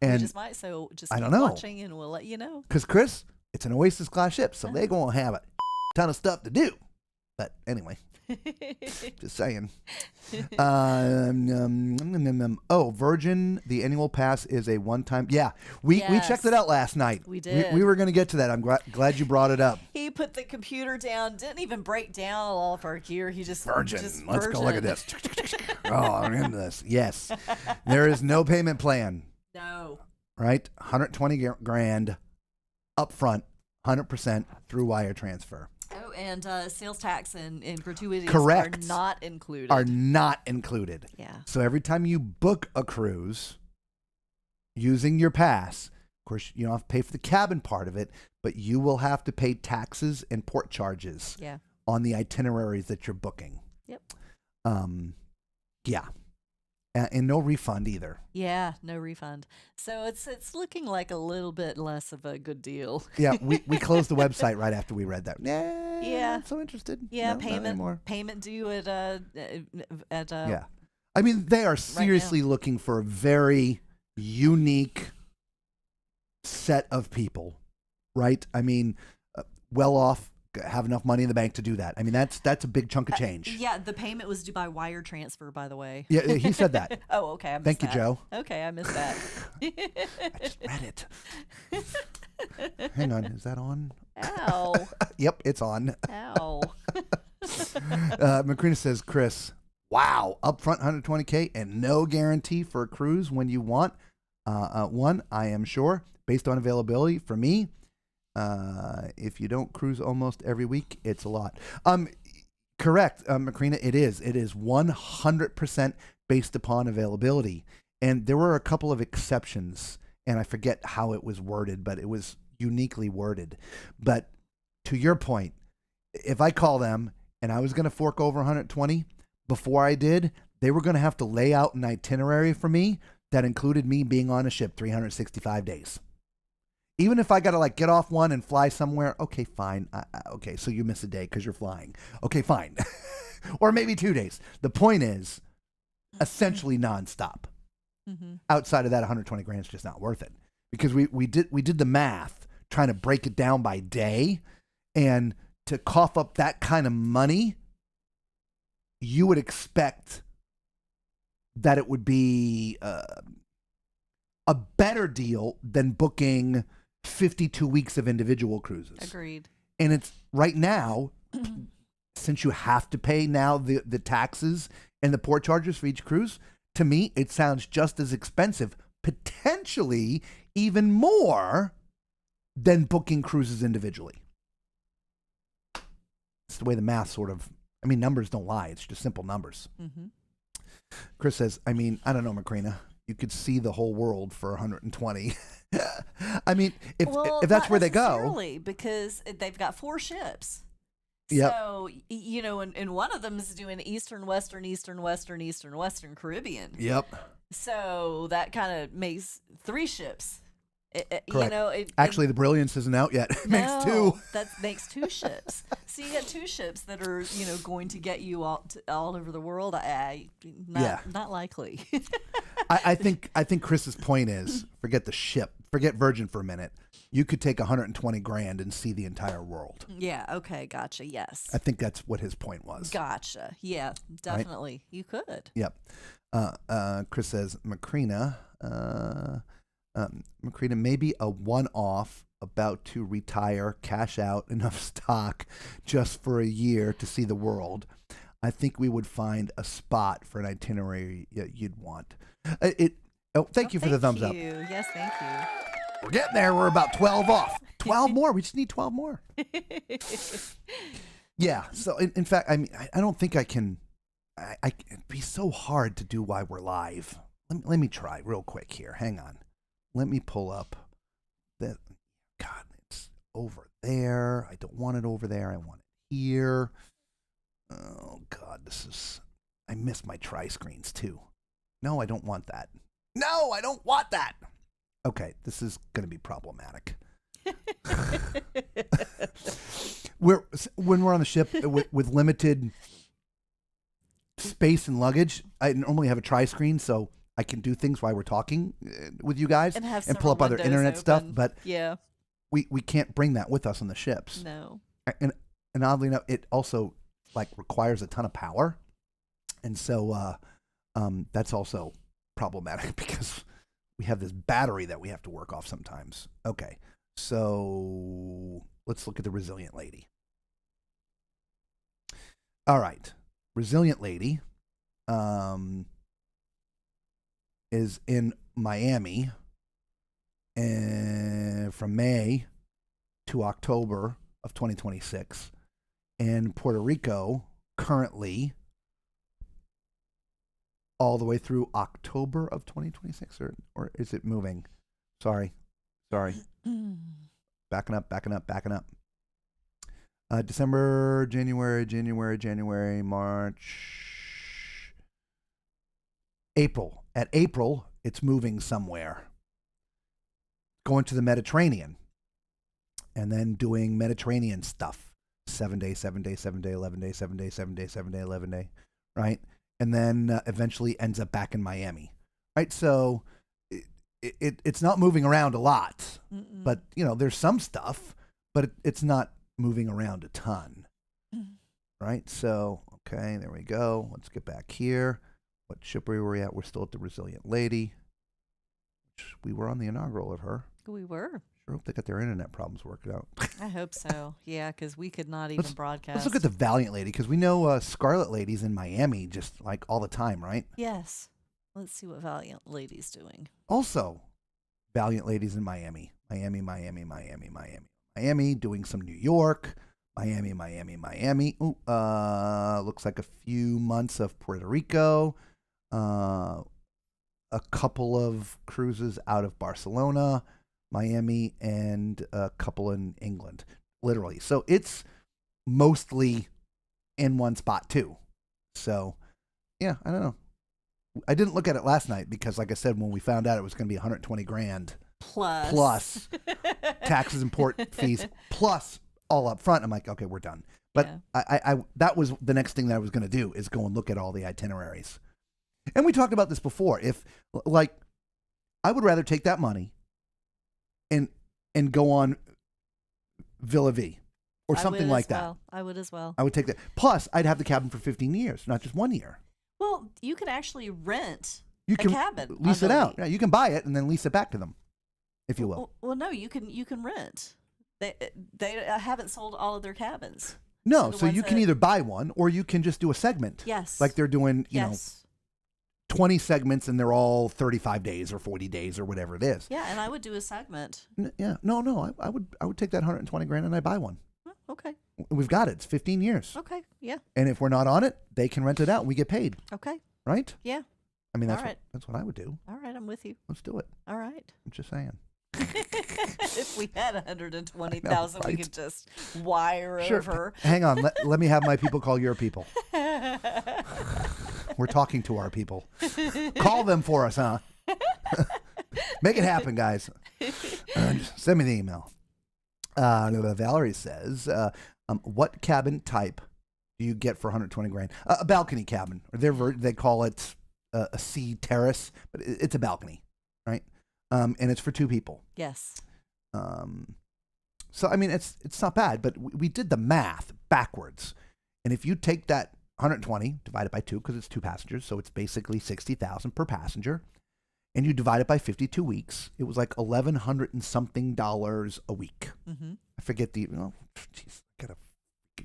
And we just might. So just I keep don't know. watching and we'll let you know. Because Chris, it's an Oasis class ship, so they're gonna have a ton of stuff to do. But anyway. Just saying. Virgin, the annual pass is a one-time. Yeah, we checked it out last night. We did. We were going to get to that. I'm glad you brought it up. He put the computer down, didn't even break down all of our gear. He just Virgin. Just Let's go look at Virgin. this. Oh, I'm into this. Yes. There is no payment plan. No. Right? 120 grand up front, 100% through wire transfer. Oh, and sales tax and gratuities Correct. are not included. Are not included. Yeah. So every time you book a cruise using your pass, of course, you don't have to pay for the cabin part of it, but you will have to pay taxes and port charges on the itineraries that you're booking. Yep. Yeah. And no refund either. Yeah, no refund. So it's looking like a little bit less of a good deal. Yeah, we closed the website right after we read that. Yeah. Not so interested. Yeah, No, payment due at yeah. I mean, they are seriously looking for a very unique set of people, right? I mean, well off, have enough money in the bank to do that. I mean, that's a big chunk of change. Yeah, the payment was due by wire transfer, by the way. Yeah, he said that. Oh, okay. I missed Thank you, that. Joe. Okay, I missed that. I just read it. Hang on, is that on? Ow. Yep, it's on. Ow. Macrina says, Chris, wow, upfront 120K and no guarantee for a cruise when you want one, I am sure, based on availability for me. If you don't cruise almost every week, it's a lot. Correct, Macrina, it is. It is 100% based upon availability. And there were a couple of exceptions, and I forget how it was worded, but it was uniquely worded. But to your point, if I call them and I was going to fork over 120, before I did, they were going to have to lay out an itinerary for me that included me being on a ship 365 days. Even if I got to like get off one and fly somewhere, okay, fine. Okay, so you miss a day because you're flying. Okay, fine. Or maybe 2 days. The point is essentially nonstop. Mm-hmm. Outside of that, 120 grand is just not worth it, because we did the math trying to break it down by day, and to cough up that kind of money, you would expect that it would be a better deal than booking 52 weeks of individual cruises. Agreed. And it's right now, since you have to pay now the taxes and the port charges for each cruise, to me, it sounds just as expensive, potentially even more than booking cruises individually. It's the way the math sort of, I mean, numbers don't lie. It's just simple numbers. Mm-hmm. Chris says, I mean, I don't know, Macrina. You could see the whole world for 120. I mean, if that's where they go. Because they've got 4 ships. Yep. So, you know, and one of them is doing Eastern, Western, Eastern, Western, Eastern, Western Caribbean. Yep. So that kind of makes 3 ships. Correct. You know, Actually, the Brilliance isn't out yet. It makes 2. That makes 2 ships. So you got 2 ships that are, you know, going to get you all over the world. Not likely. I think Chris's point is, forget the ship, forget Virgin for a minute. You could take 120 grand and see the entire world. Yeah. Okay. Gotcha. Yes. I think that's what his point was. Gotcha. Yeah. Definitely. Right? You could. Yep. Chris says, Macrina, maybe a one-off, about to retire, cash out enough stock just for a year to see the world. I think we would find a spot for an itinerary you'd want. Thank you for the thumbs up. Yes, thank you. We're getting there. We're about 12 off. 12 more. We just need 12 more. Yeah. So in fact, I mean, I don't think I can. It'd be so hard to do while we're live. Let me try real quick here. Hang on. Let me pull up that. God, it's over there. I don't want it over there. I want it here. Oh God, I miss my tri-screens too. No, I don't want that. No, I don't want that. Okay, this is going to be problematic. When we're on the ship with limited space and luggage, I normally have a tri-screen, so I can do things while we're talking with you guys and pull up other internet open stuff. But yeah, we can't bring that with us on the ships. No. And oddly enough, it also like requires a ton of power, and so that's also problematic because we have this battery that we have to work off sometimes. Okay, so let's look at the Resilient Lady. All right, Resilient Lady is in Miami from May to October of 2026, and Puerto Rico currently all the way through October of 2026, or is it moving? Sorry. Backing up. December, January, March, April. At April, it's moving somewhere. Going to the Mediterranean. And then doing Mediterranean stuff. 7 day, 7 day, 7 day, 11 day, 7 day, 7 day, 7 day, 11 day. Right? And then eventually ends up back in Miami. Right? So it's not moving around a lot. Mm-mm. But, there's some stuff, but it's not moving around a ton. Right? So, okay, there we go. Let's get back here. What ship were we at? We're still at the Resilient Lady. We were on the inaugural of her. We were. Sure hope they got their internet problems worked out. I hope so. Yeah, because we could not even broadcast. Let's look at the Valiant Lady, because we know Scarlet Lady's in Miami just like all the time, right? Yes. Let's see what Valiant Lady's doing. Also, Valiant Lady's in Miami. Miami, doing some New York. Miami. Ooh, looks like a few months of Puerto Rico. A couple of cruises out of Barcelona, Miami, and a couple in England, literally. So it's mostly in one spot too. So, yeah, I don't know. I didn't look at it last night because, like I said, when we found out it was going to be $120,000 plus taxes and port fees plus all up front, I'm like, okay, we're done. But yeah. I that was the next thing that I was going to do, is go and look at all the itineraries. And we talked about this before. If, like, I would rather take that money and go on Villa V or something like that. I would as well. I would take that. Plus, I'd have the cabin for 15 years, not just 1 year. Well, you can actually rent a cabin. Lease it out. Yeah, you can buy it and then lease it back to them, if you will. Well, no, you can rent. They haven't sold all of their cabins. No, so you can either buy one or you can just do a segment. Yes. Like they're doing, you know, 20 segments and they're all 35 days or 40 days or whatever it is. Yeah, and I would do a segment. No, I would take that $120,000 and I buy one. Okay. We've got it. It's 15 years. Okay. Yeah. And if we're not on it, they can rent it out and we get paid. Okay. Right? Yeah. I mean, that's what I would do. All right, I'm with you. Let's do it. All right. I'm just saying. If we had 120,000, right? We could just wire over. Hang on. Let me have my people call your people. We're talking to our people. Call them for us, huh? Make it happen, guys. Send me the email. Valerie says, what cabin type do you get for $120,000? A balcony cabin. Or they call it a sea terrace, but it's a balcony, right? And it's for two people. Yes. So I mean, it's not bad, but we did the math backwards, and if you take that 120 divided by 2, because it's 2 passengers, so it's basically $60,000 per passenger, and you divide it by 52 weeks, it was like $1,100 and something a week. Mm-hmm. I forget the. Geez, I got a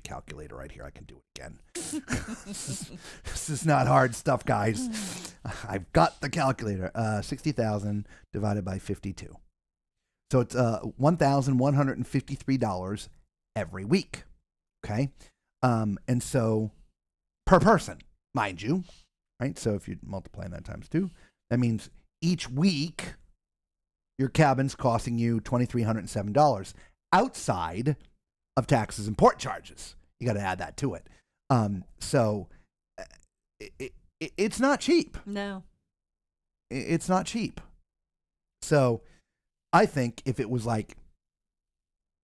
calculator right here. I can do it again. This is not hard stuff, guys. I've got the calculator. 60,000 divided by 52. So it's $1,153 every week. Okay, and so per person, mind you, right? So if you multiply that times 2, that means each week your cabin's costing you $2,307 outside of taxes and port charges. You got to add that to it. So it's not cheap. No. It's not cheap. So I think if it was like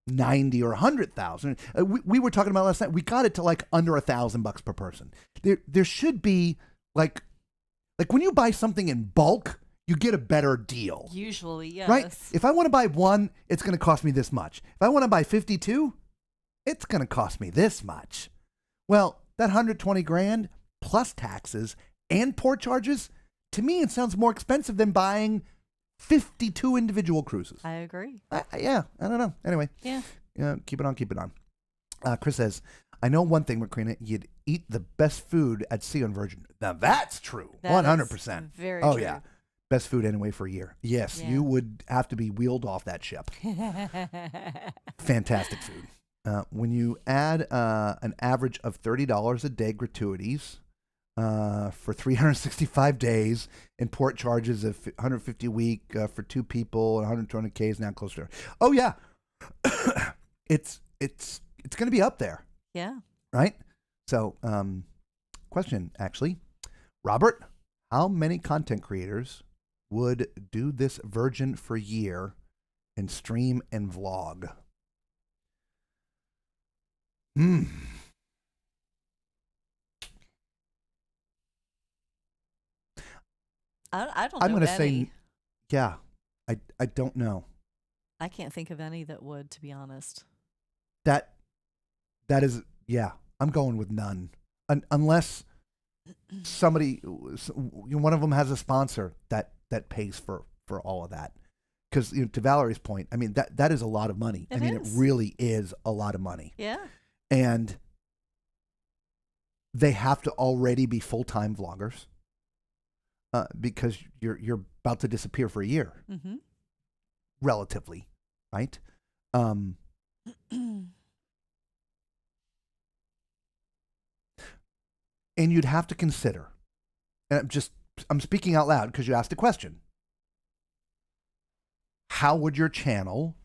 90 or 100,000, we were talking about last night, we got it to like under $1,000 per person. There should be like when you buy something in bulk, you get a better deal. Usually, yes. Right? If I want to buy 1, it's going to cost me this much. If I want to buy 52, it's going to cost me this much. Well, that $120,000 plus taxes and port charges, to me, it sounds more expensive than buying 52 individual cruises. I agree. Yeah, I don't know. Anyway. Yeah. Keep it on. Chris says, I know one thing, Macrina, you'd eat the best food at sea on Virgin. Now that's true. 100%. Very true. Oh, yeah. Best food anyway for a year. Yes, you would have to be wheeled off that ship. Fantastic food. When you add an average of $30 a day gratuities for 365 days and port charges of $150 a week for 2 people and $120K is now closer. Oh yeah, it's going to be up there. Yeah. Right. So, question actually, Robert, how many content creators would do this Virgin for a year and stream and vlog? I'm don't know. I'm going to say, yeah. I don't know. I can't think of any that would, to be honest. That is, yeah, I'm going with none. Unless somebody, one of them has a sponsor that pays for all of that. Because to Valerie's point, I mean, that is a lot of money. It It is. really is a lot of money. Yeah. And they have to already be full-time vloggers because you're about to disappear for a year, Mm-hmm. relatively, right? And you'd have to consider, and I'm speaking out loud because you asked a question. How would your channel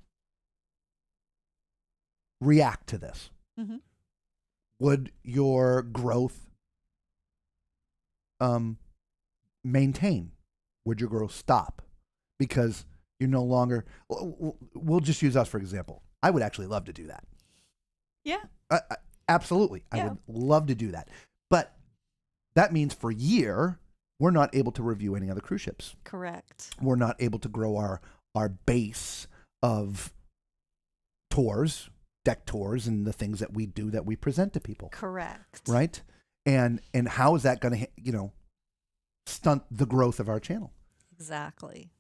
react to this? Mm-hmm. Would your growth maintain? Would your growth stop? Because you're no longer, we'll just use us for example. I would actually love to do that. Yeah. Absolutely. I Yeah. would love to do that. But that means for a year, we're not able to review any other cruise ships. Correct. We're not able to grow our base of tours, deck tours, and the things that we do that we present to people. Correct. Right? And how is that going to, stunt the growth of our channel? Exactly.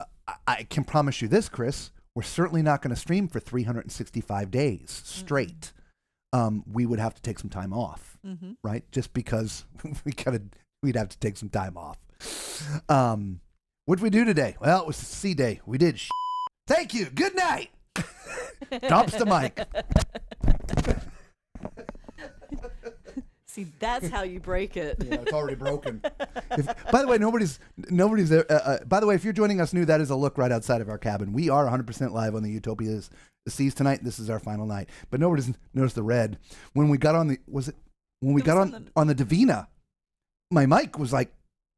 I can promise you this, Chris. We're certainly not going to stream for 365 days straight. We would have to take some time off, Mm-hmm. right? Just because we'd have to take some time off. What'd we do today? Well, it was a sea day. We did. Thank you. Good night. Drops the mic. See, that's how you break it. Yeah, it's already broken. By the way, nobody's there. By the way, if you're joining us new, that is a look right outside of our cabin. We are 100% live on the Utopia of the Seas tonight. This is our final night. But nobody's noticed the red. When we got on the, on the Divina, my mic was like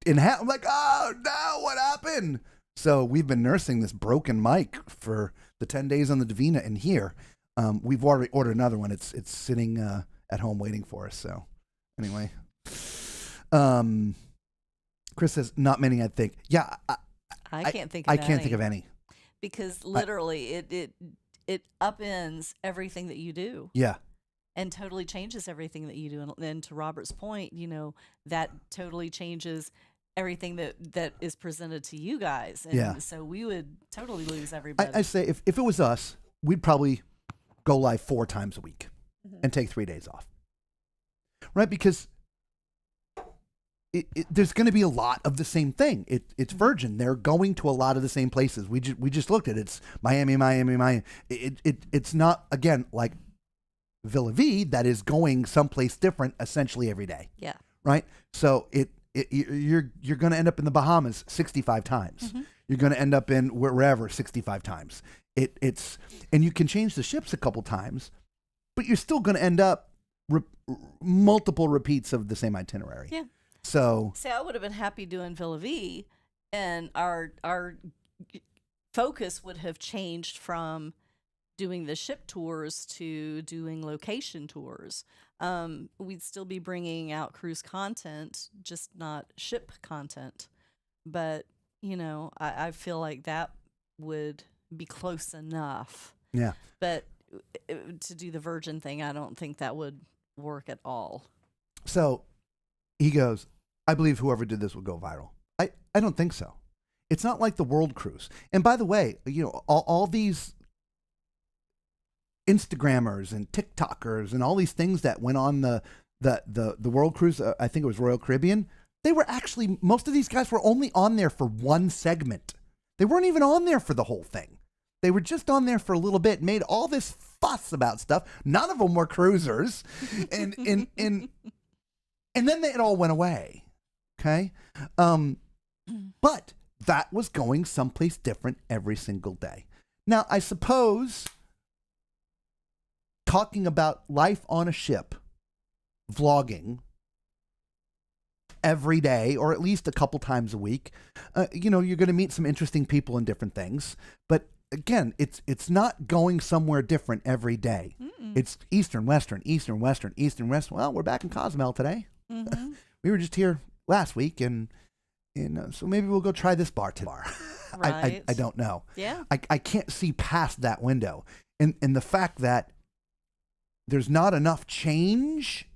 in half. I'm like, oh no, what happened? So we've been nursing this broken mic for the 10 days on the Divina, and here we've already ordered another one. It's sitting at home waiting for us. So anyway, Chris says not many. I think. Yeah, I can't think of I any. can't think of any. Because literally it upends everything that you do. Yeah. And totally changes everything that you do. And to Robert's point, that totally changes everything that is presented to you guys. And Yeah. so we would totally lose everybody. I say if it was us, we'd probably go live 4 times a week and take 3 days off. Right? Because there's going to be a lot of the same thing. It's Virgin. They're going to a lot of the same places. We just looked at it. It's Miami. It's not, again, like Villa V that is going someplace different essentially every day. Yeah. Right? So you're going to end up in the Bahamas 65 times. Mm-hmm. You're going to end up in wherever 65 times. And you can change the ships a couple times, but you're still going to end up multiple repeats of the same itinerary. Yeah. So See, I would have been happy doing Villa V, and our focus would have changed from doing the ship tours to doing location tours. We'd still be bringing out cruise content, just not ship content. But, I feel like that would be close enough. yeah. But to do the Virgin thing, I don't think that would work at all. So he goes, I believe whoever did this will go viral. I don't think so. It's not like the World Cruise. And by the way, all these Instagrammers and TikTokers and all these things that went on the World Cruise, I think it was Royal Caribbean, they were actually, most of these guys were only on there for one segment. They weren't even on there for the whole thing. They were just on there for a little bit, made all this fuss about stuff. None of them were cruisers. And then it all went away. Okay? But that was going someplace different every single day. Now, I suppose talking about life on a ship, vlogging every day, or at least a couple times a week, you're going to meet some interesting people and different things. But again, it's not going somewhere different every day. Mm-mm. It's Eastern, Western, Eastern, Western, Eastern, Western. Well, we're back in Cozumel today. Mm-hmm. We were just here last week, and so maybe we'll go try this bar. Right. I don't know. Yeah. I can't see past that window. And the fact that there's not enough change,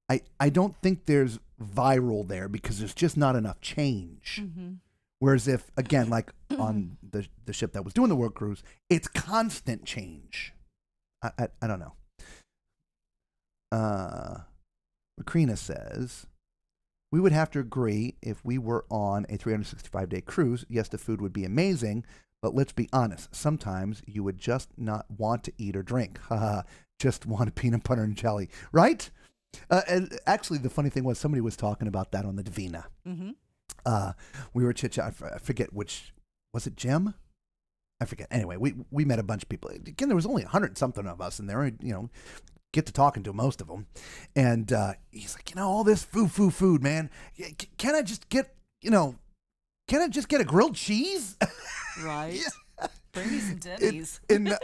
I don't think there's viral there because there's just not enough change. Mm-hmm. Whereas if, again, like on the ship that was doing the world cruise, it's constant change. I don't know. Macrina says, we would have to agree if we were on a 365-day cruise, yes, the food would be amazing, but let's be honest, sometimes you would just not want to eat or drink. Just want a peanut butter and jelly, right? And actually, the funny thing was somebody was talking about that on the Divina. Mm-hmm. We were chit-chatting, I forget which, was it Jim? I forget. Anyway, we met a bunch of people. Again, there was only 100-something of us in there, get to talking to most of them. And he's like, all this food, man. Can I just get, a grilled cheese? Right. Yeah. Bring me some Denny's. And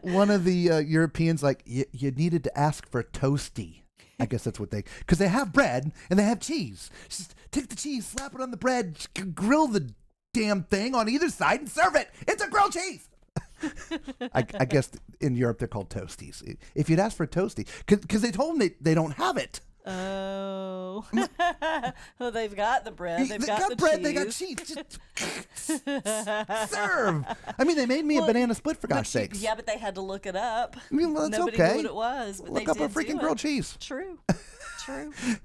one of the Europeans, like, you needed to ask for a toasty. I guess that's what because they have bread and they have cheese. Just take the cheese, slap it on the bread, grill the damn thing on either side and serve it. It's a grilled cheese. I guess in Europe they're called toasties. If you'd ask for a toasty, because they told them they don't have it. Oh. Well, they've got the bread. They've got the bread. cheese. They got cheese. Just serve. I mean, they made me a banana split for gosh sakes. Yeah, but they had to look it up. I mean, well, that's Nobody okay. knew what it was. But look they up a did freaking do grilled it. cheese. True.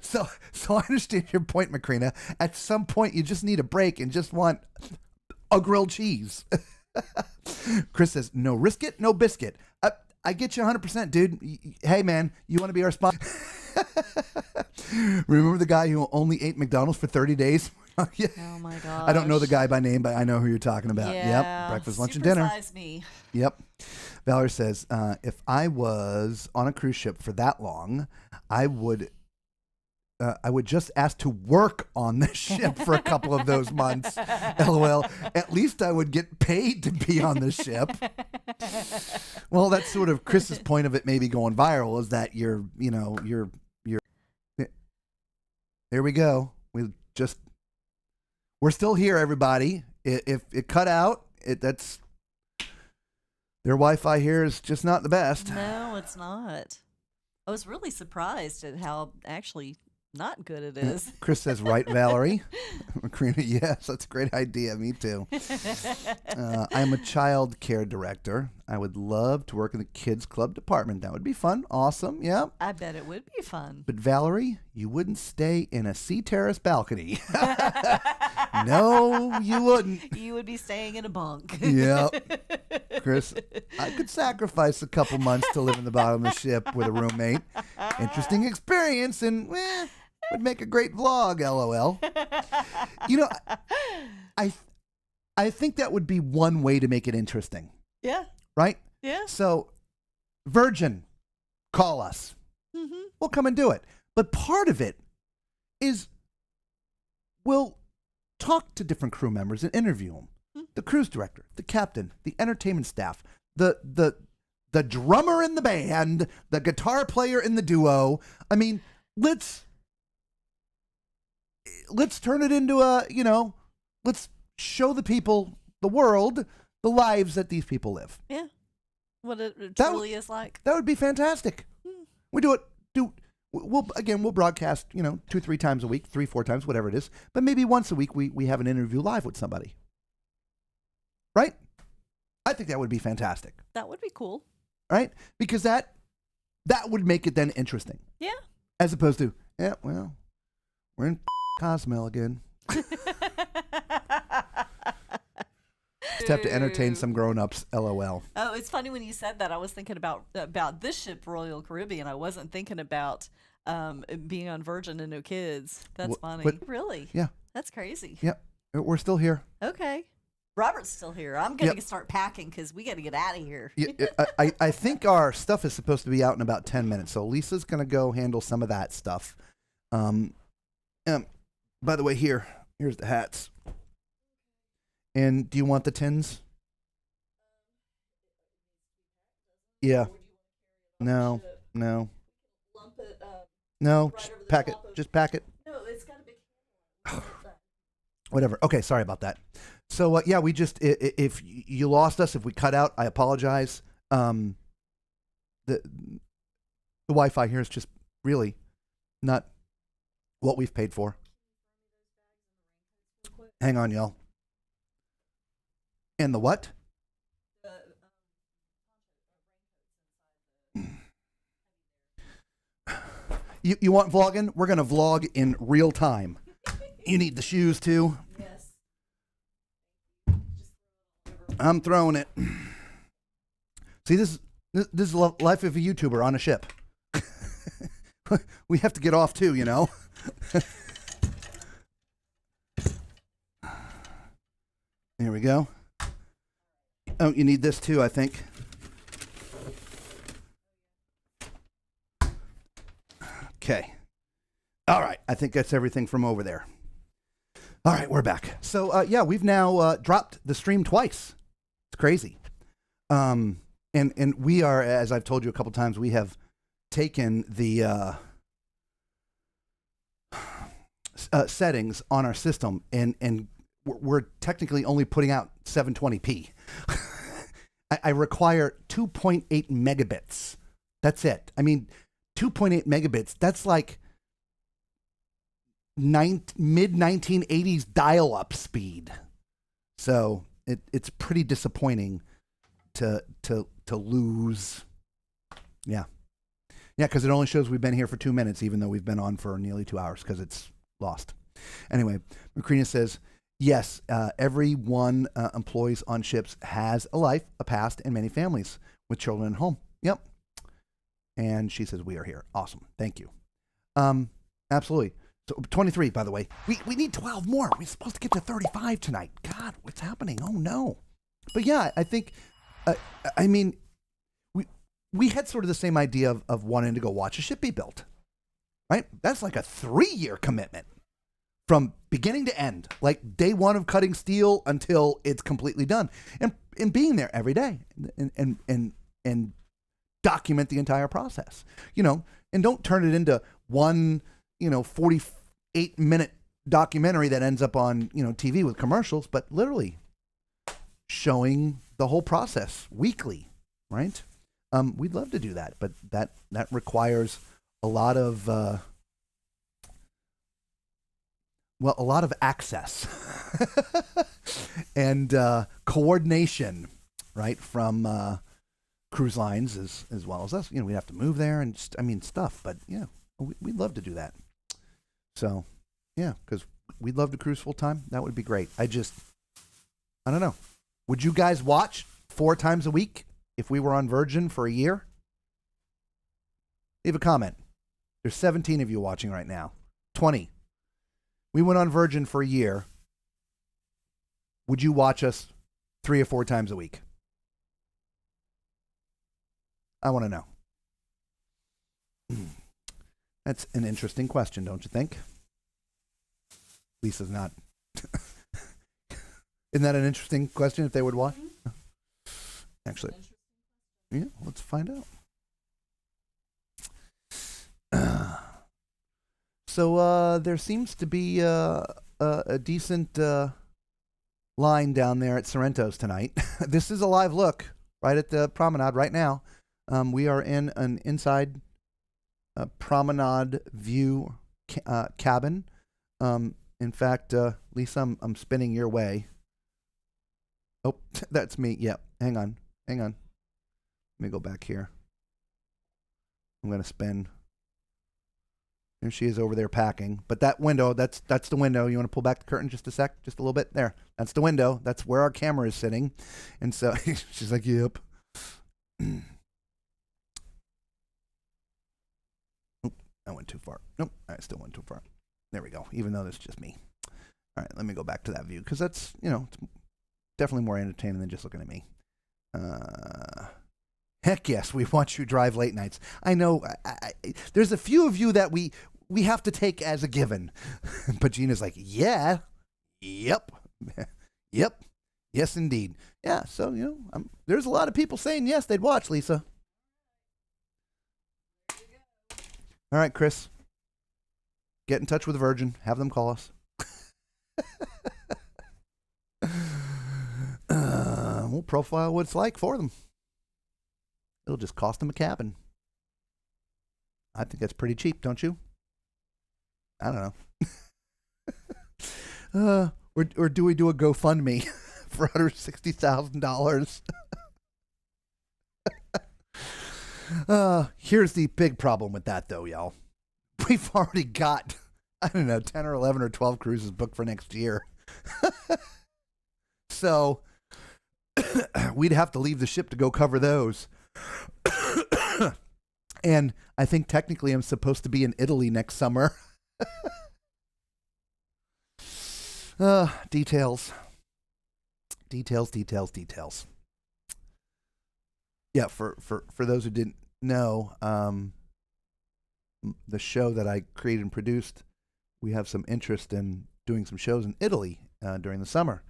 So I understand your point, Macrina. At some point, you just need a break and just want a grilled cheese. Chris says, no risket, no biscuit. I get you 100%, dude. Hey, man, you want to be our sponsor? Remember the guy who only ate McDonald's for 30 days? Yeah. Oh, my gosh. I don't know the guy by name, but I know who you're talking about. Yeah. Yep. Breakfast, lunch, and dinner. Supersize me. Yep. Valerie says, if I was on a cruise ship for that long, I would just ask to work on the ship for a couple of those months. LOL. At least I would get paid to be on the ship. Well, that's sort of Chris's point of it maybe going viral is that you're there we go. We're still here, everybody. If it cut out, that's their Wi-Fi here is just not the best. No, it's not. I was really surprised at how actually not good it is. Chris says, right, Valerie? Macrina, yes, that's a great idea. Me too. I'm a child care director. I would love to work in the kids club department. That would be fun. Awesome. Yeah. I bet it would be fun. But Valerie, you wouldn't stay in a sea terrace balcony. No, you wouldn't. You would be staying in a bunk. Yep. Chris, I could sacrifice a couple months to live in the bottom of the ship with a roommate. Interesting experience and would make a great vlog, LOL. I think that would be one way to make it interesting. Yeah. Right? Yeah. So, Virgin, call us. Mm-hmm. We'll come and do it. But part of it is we'll talk to different crew members and interview them. Mm-hmm. The cruise director, the captain, the entertainment staff, the drummer in the band, the guitar player in the duo. I mean, let's turn it into let's show the people, the world, the lives that these people live. Yeah. What it truly is like. That would be fantastic. We do it. We'll broadcast, 2-3 times a week, 3-4 times, whatever it is. But maybe once a week we have an interview live with somebody. Right? I think that would be fantastic. That would be cool. Right? Because that would make it then interesting. Yeah. As opposed to, we're in Cozumel again. Just have to entertain some grown-ups, LOL. Oh, it's funny when you said that. I was thinking about this ship, Royal Caribbean. I wasn't thinking about being on Virgin and no kids. That's funny. Really? Yeah. That's crazy. Yep. We're still here. Okay. Robert's still here. I'm going to start packing because we got to get out of here. Yeah, I think our stuff is supposed to be out in about 10 minutes. So Lisa's going to go handle some of that stuff. By the way, here's the hats. And do you want the tins? Yeah. No. No. No. Just pack it. No, it's got a big. Whatever. Okay, sorry about that. So yeah, we just if you lost us, if we cut out, I apologize. The Wi-Fi here is just really not what we've paid for. Hang on, y'all. And the what? You want vlogging? We're gonna vlog in real time. You need the shoes too. Yes. I'm throwing it. See, this is the life of a YouTuber on a ship. We have to get off too, you know. Here we go. Oh, you need this too, I think. Okay. All right. I think that's everything from over there. All right, we're back. So yeah, we've now dropped the stream twice. It's crazy. And we are, as I've told you a couple times, we have taken the settings on our system, and we're technically only putting out 720p. I require 2.8 megabits. That's it. I mean, 2.8 megabits. That's like mid 1980s dial-up speed. So it's pretty disappointing to lose. Yeah, because it only shows we've been here for 2 minutes, even though we've been on for nearly 2 hours because it's lost. Anyway, Macrina says, yes, everyone employees on ships has a life, a past, and many families with children at home. Yep. And she says, we are here. Awesome. Thank you. Absolutely. So 23, by the way. We need 12 more. We're supposed to get to 35 tonight. God, what's happening? Oh, no. But yeah, I think, I mean, we had sort of the same idea of wanting to go watch a ship be built, right? That's like a 3-year commitment from beginning to end, like day one of cutting steel until it's completely done, and being there every day and document the entire process, you know, and don't turn it into one, 48-minute documentary that ends up on, TV with commercials, but literally showing the whole process weekly, right? We'd love to do that, but that requires a lot of, a lot of access and coordination, right, from cruise lines as well as us. We have to move there and stuff, but yeah, we'd love to do that. So yeah, because we'd love to cruise full time. That would be great. I don't know. Would you guys watch 4 times a week if we were on Virgin for a year? Leave a comment. There's 17 of you watching right now. 20. We went on Virgin for a year. Would you watch us 3 or 4 times a week? I want to know. That's an interesting question, don't you think? Lisa's not. Isn't that an interesting question if they would watch? Actually, yeah, let's find out. So there seems to be a decent line down there at Sorrento's tonight. This is a live look right at the promenade right now. We are in an inside promenade view cabin. In fact, Lisa, I'm spinning your way. Oh, that's me. Yeah, hang on. Let me go back here. I'm going to spin. There she is over there packing. But that window, that's the window. You want to pull back the curtain just a sec? Just a little bit? There. That's the window. That's where our camera is sitting. And so she's like, yep. I went too far. Nope, I still went too far. There we go, even though that's just me. All right, let me go back to that view, because that's, it's definitely more entertaining than just looking at me. Heck yes, we want you to drive late nights. I know, there's a few of you that we have to take as a given. But Gina's like, yeah, yep, yep, yes indeed. Yeah, so, there's a lot of people saying yes, they'd watch, Lisa. All right, Chris. Get in touch with Virgin. Have them call us. we'll profile what it's like for them. It'll just cost them a cabin. I think that's pretty cheap, don't you? I don't know. Or do we do a GoFundMe for $160,000? Here's the big problem with that, though, y'all. We've already got, I don't know, 10 or 11 or 12 cruises booked for next year. So we'd have to leave the ship to go cover those. And I think technically I'm supposed to be in Italy next summer. Details. Yeah, for those who didn't know, the show that I created and produced, we have some interest in doing some shows in Italy during the summer.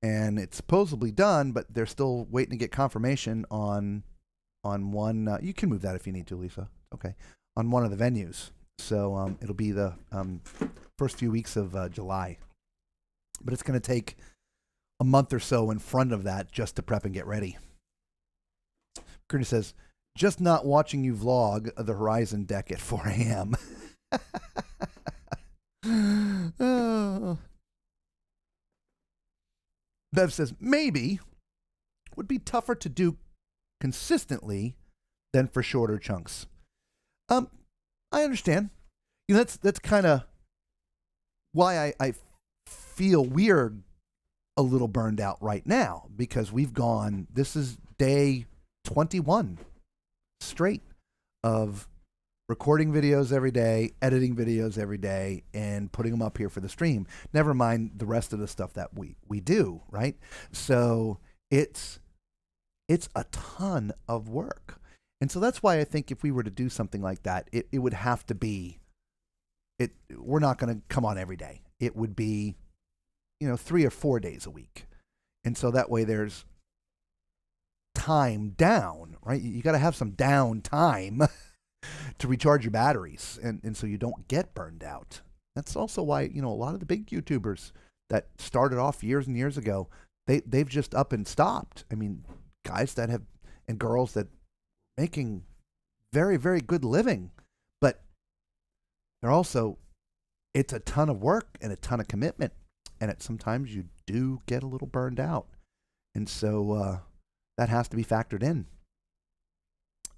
And it's supposedly done, but they're still waiting to get confirmation on one. You can move that if you need to, Lisa. Okay. On one of the venues. So it'll be the first few weeks of July. But it's going to take a month or so in front of that just to prep and get ready. Curtis says, just not watching you vlog the Horizon deck at 4 a.m. Oh. Bev says, maybe would be tougher to do consistently than for shorter chunks. I understand. You know, that's kind of why I feel we're a little burned out right now, because we've gone, this is day 21 straight of recording videos every day, editing videos every day, and putting them up here for the stream. Never mind the rest of the stuff that we do, right? So it's a ton of work. And so that's why I think if we were to do something like that, it would have to be, we're not going to come on every day. It would be, 3 or 4 days a week. And so that way there's time down, right? You got to have some down time to recharge your batteries, and so you don't get burned out. That's also why, a lot of the big YouTubers that started off years and years ago, they've just up and stopped. I mean, guys that have, and girls that making very, very good living, but they're also, it's a ton of work and a ton of commitment, and sometimes you do get a little burned out. And so that has to be factored in.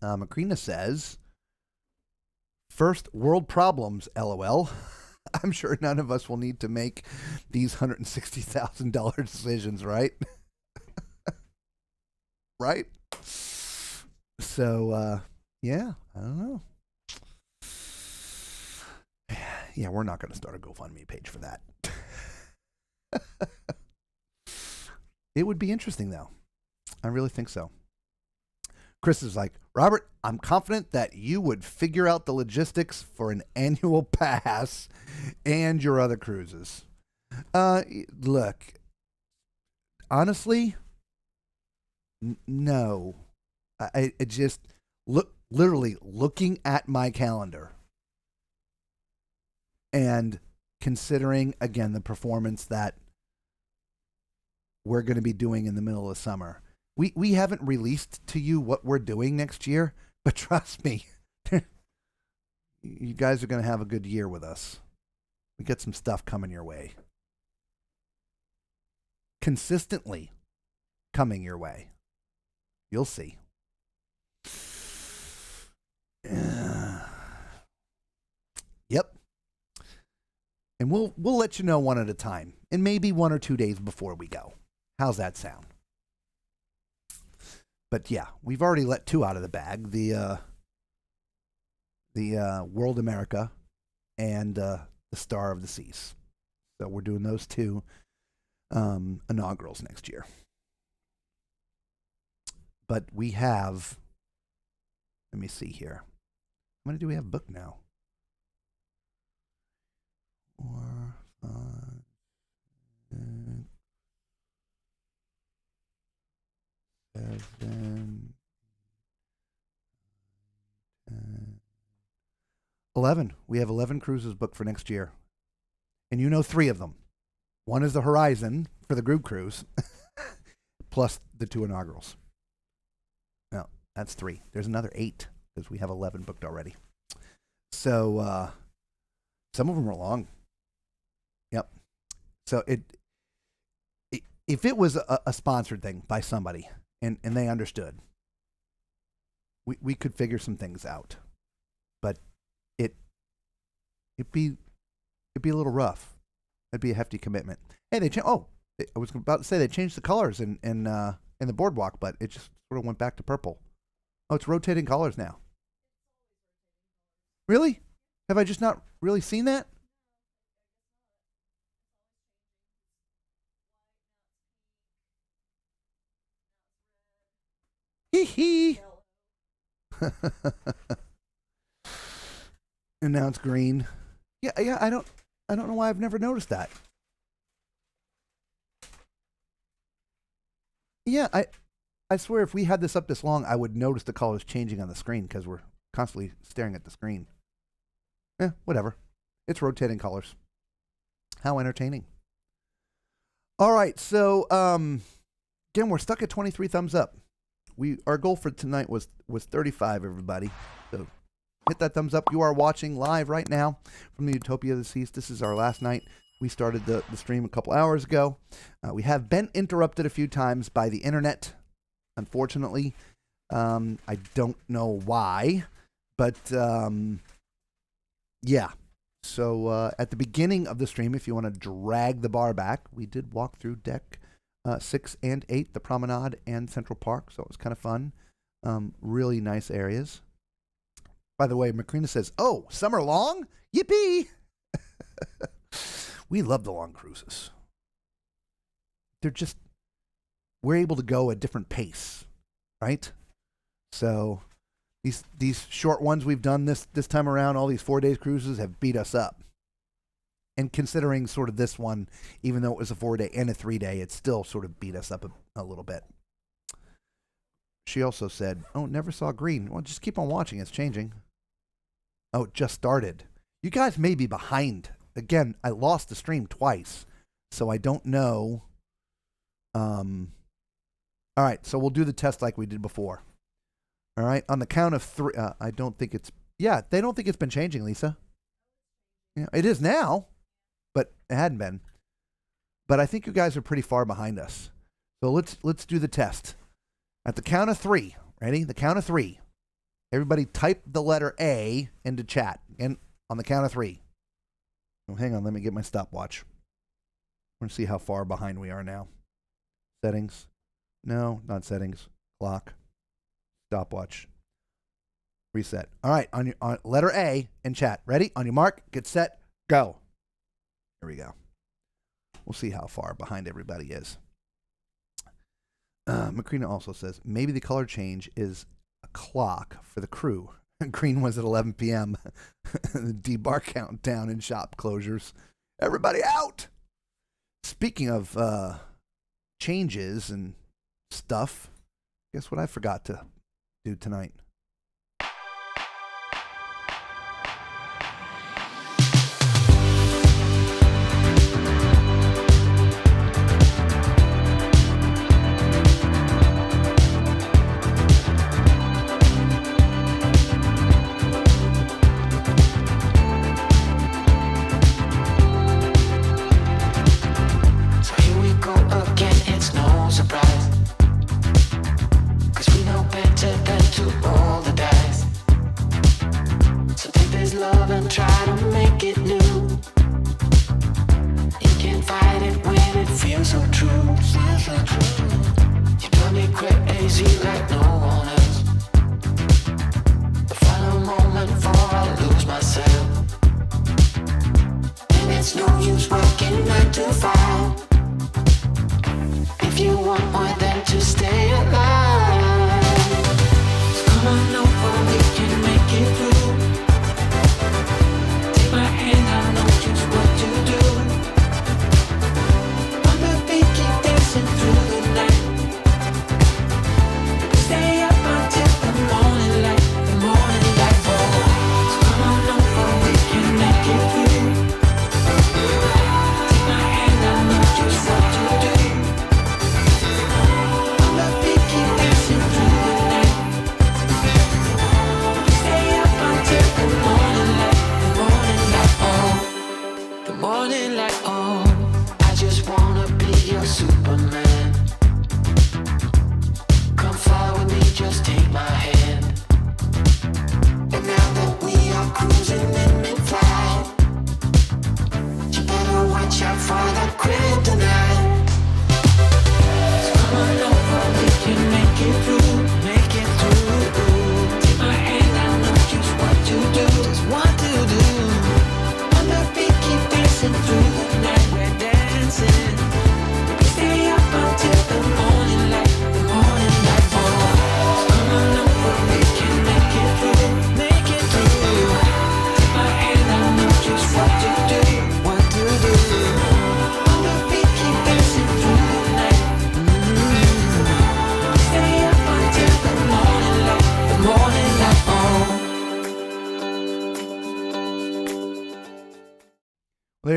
Macrina says, first world problems, LOL. I'm sure none of us will need to make these $160,000 decisions, right? Right? So, yeah, I don't know. Yeah, we're not going to start a GoFundMe page for that. It would be interesting, though. I really think so. Chris is like, Robert, I'm confident that you would figure out the logistics for an annual pass and your other cruises. Look, honestly, no. I just literally looking at my calendar and considering, again, the performance that we're going to be doing in the middle of summer. We haven't released to you what we're doing next year, but trust me, you guys are going to have a good year with us. We got some stuff coming your way. Consistently coming your way. You'll see. Yep. And we'll let you know one at a time, and maybe 1 or 2 days before we go. How's that sound? But yeah, we've already let 2 out of the bag: the World America and the Star of the Seas. So we're doing those 2 inaugurals next year. But we have, let me see here. How many do we have booked now? 4, 5, 6, 7, 10, 11. We have 11 cruises booked for next year. And 3 of them. One is the Horizon for the group cruise. plus the 2 inaugurals. No, that's 3. There's another 8 because we have 11 booked already. So some of them are long. Yep. So if it was a sponsored thing by somebody and they understood, we could figure some things out. But it'd be a little rough. It'd be a hefty commitment. Hey, I was about to say they changed the colors in the boardwalk, but it just sort of went back to purple. Oh, it's rotating colors now. Really? Have I just not really seen that? Hee hee. And now it's green. Yeah. I don't know why I've never noticed that. Yeah, I swear if we had this up this long, I would notice the colors changing on the screen because we're constantly staring at the screen. Whatever. It's rotating colors. How entertaining. All right, so again, we're stuck at 23 thumbs up. Our goal for tonight was 35, everybody. So hit that thumbs up. You are watching live right now from the Utopia of the Seas. This is our last night. We started the stream a couple hours ago. We have been interrupted a few times by the internet, unfortunately. I don't know why, but yeah. So at the beginning of the stream, if you want to drag the bar back, we did walk through deck 6 and 8, the Promenade and Central Park, so it was kind of fun. Really nice areas. By the way, Macrina says, "Oh, summer long? Yippee!" We love the long cruises. We're able to go a different pace, right? So these short ones we've done this time around, all these 4-day cruises have beat us up. And considering sort of this one, even though it was a 4-day and a 3-day, it still sort of beat us up a little bit. She also said, "Oh, never saw green." Well, just keep on watching. It's changing. Oh, it just started. You guys may be behind. Again, I lost the stream twice, so I don't know. All right, so we'll do the test like we did before. All right, on the count of 3. I don't think it's... Yeah, they don't think it's been changing, Lisa. Yeah, it is now, but it hadn't been. But I think you guys are pretty far behind us. So let's do the test. At the count of 3. Ready? The count of 3. Everybody type the letter A into chat. And on the count of 3. Oh, hang on, let me get my stopwatch. We're going to see how far behind we are now. Settings. No, not settings. Clock. Stopwatch. Reset. All right, on letter A in chat. Ready? On your mark, get set, go. Here we go. We'll see how far behind everybody is. Macrina also says, maybe the color change is a clock for the crew. Green was at 11 p.m. The D-bar countdown and shop closures. Everybody out! Speaking of changes and stuff, guess what I forgot to do tonight?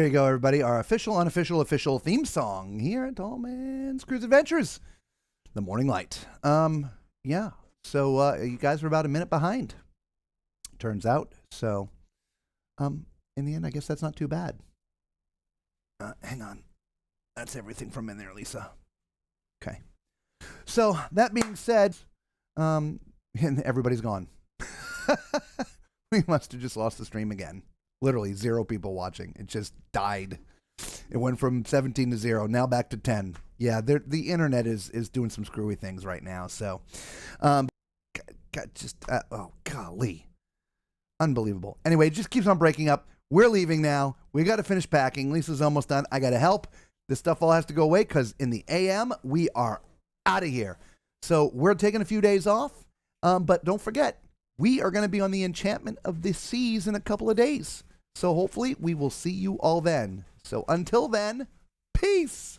you go, everybody. Our official, unofficial, official theme song here at Tall Man's Cruise Adventures, The Morning Light. Yeah. So you guys were about a minute behind, turns out. So, in the end, I guess that's not too bad. Hang on. That's everything from in there, Lisa. Okay. So that being said, and everybody's gone. We must have just lost the stream again. Literally 0 people watching. It just died. It went from 17 to 0, now back to 10. Yeah, the internet is doing some screwy things right now. So, oh golly, unbelievable. Anyway, it just keeps on breaking up. We're leaving now. We got to finish packing. Lisa's almost done. I got to help. This stuff all has to go away because in the AM we are out of here. So we're taking a few days off. But don't forget, we are going to be on the Enchantment of the Seas in a couple of days. So hopefully we will see you all then. So until then, peace.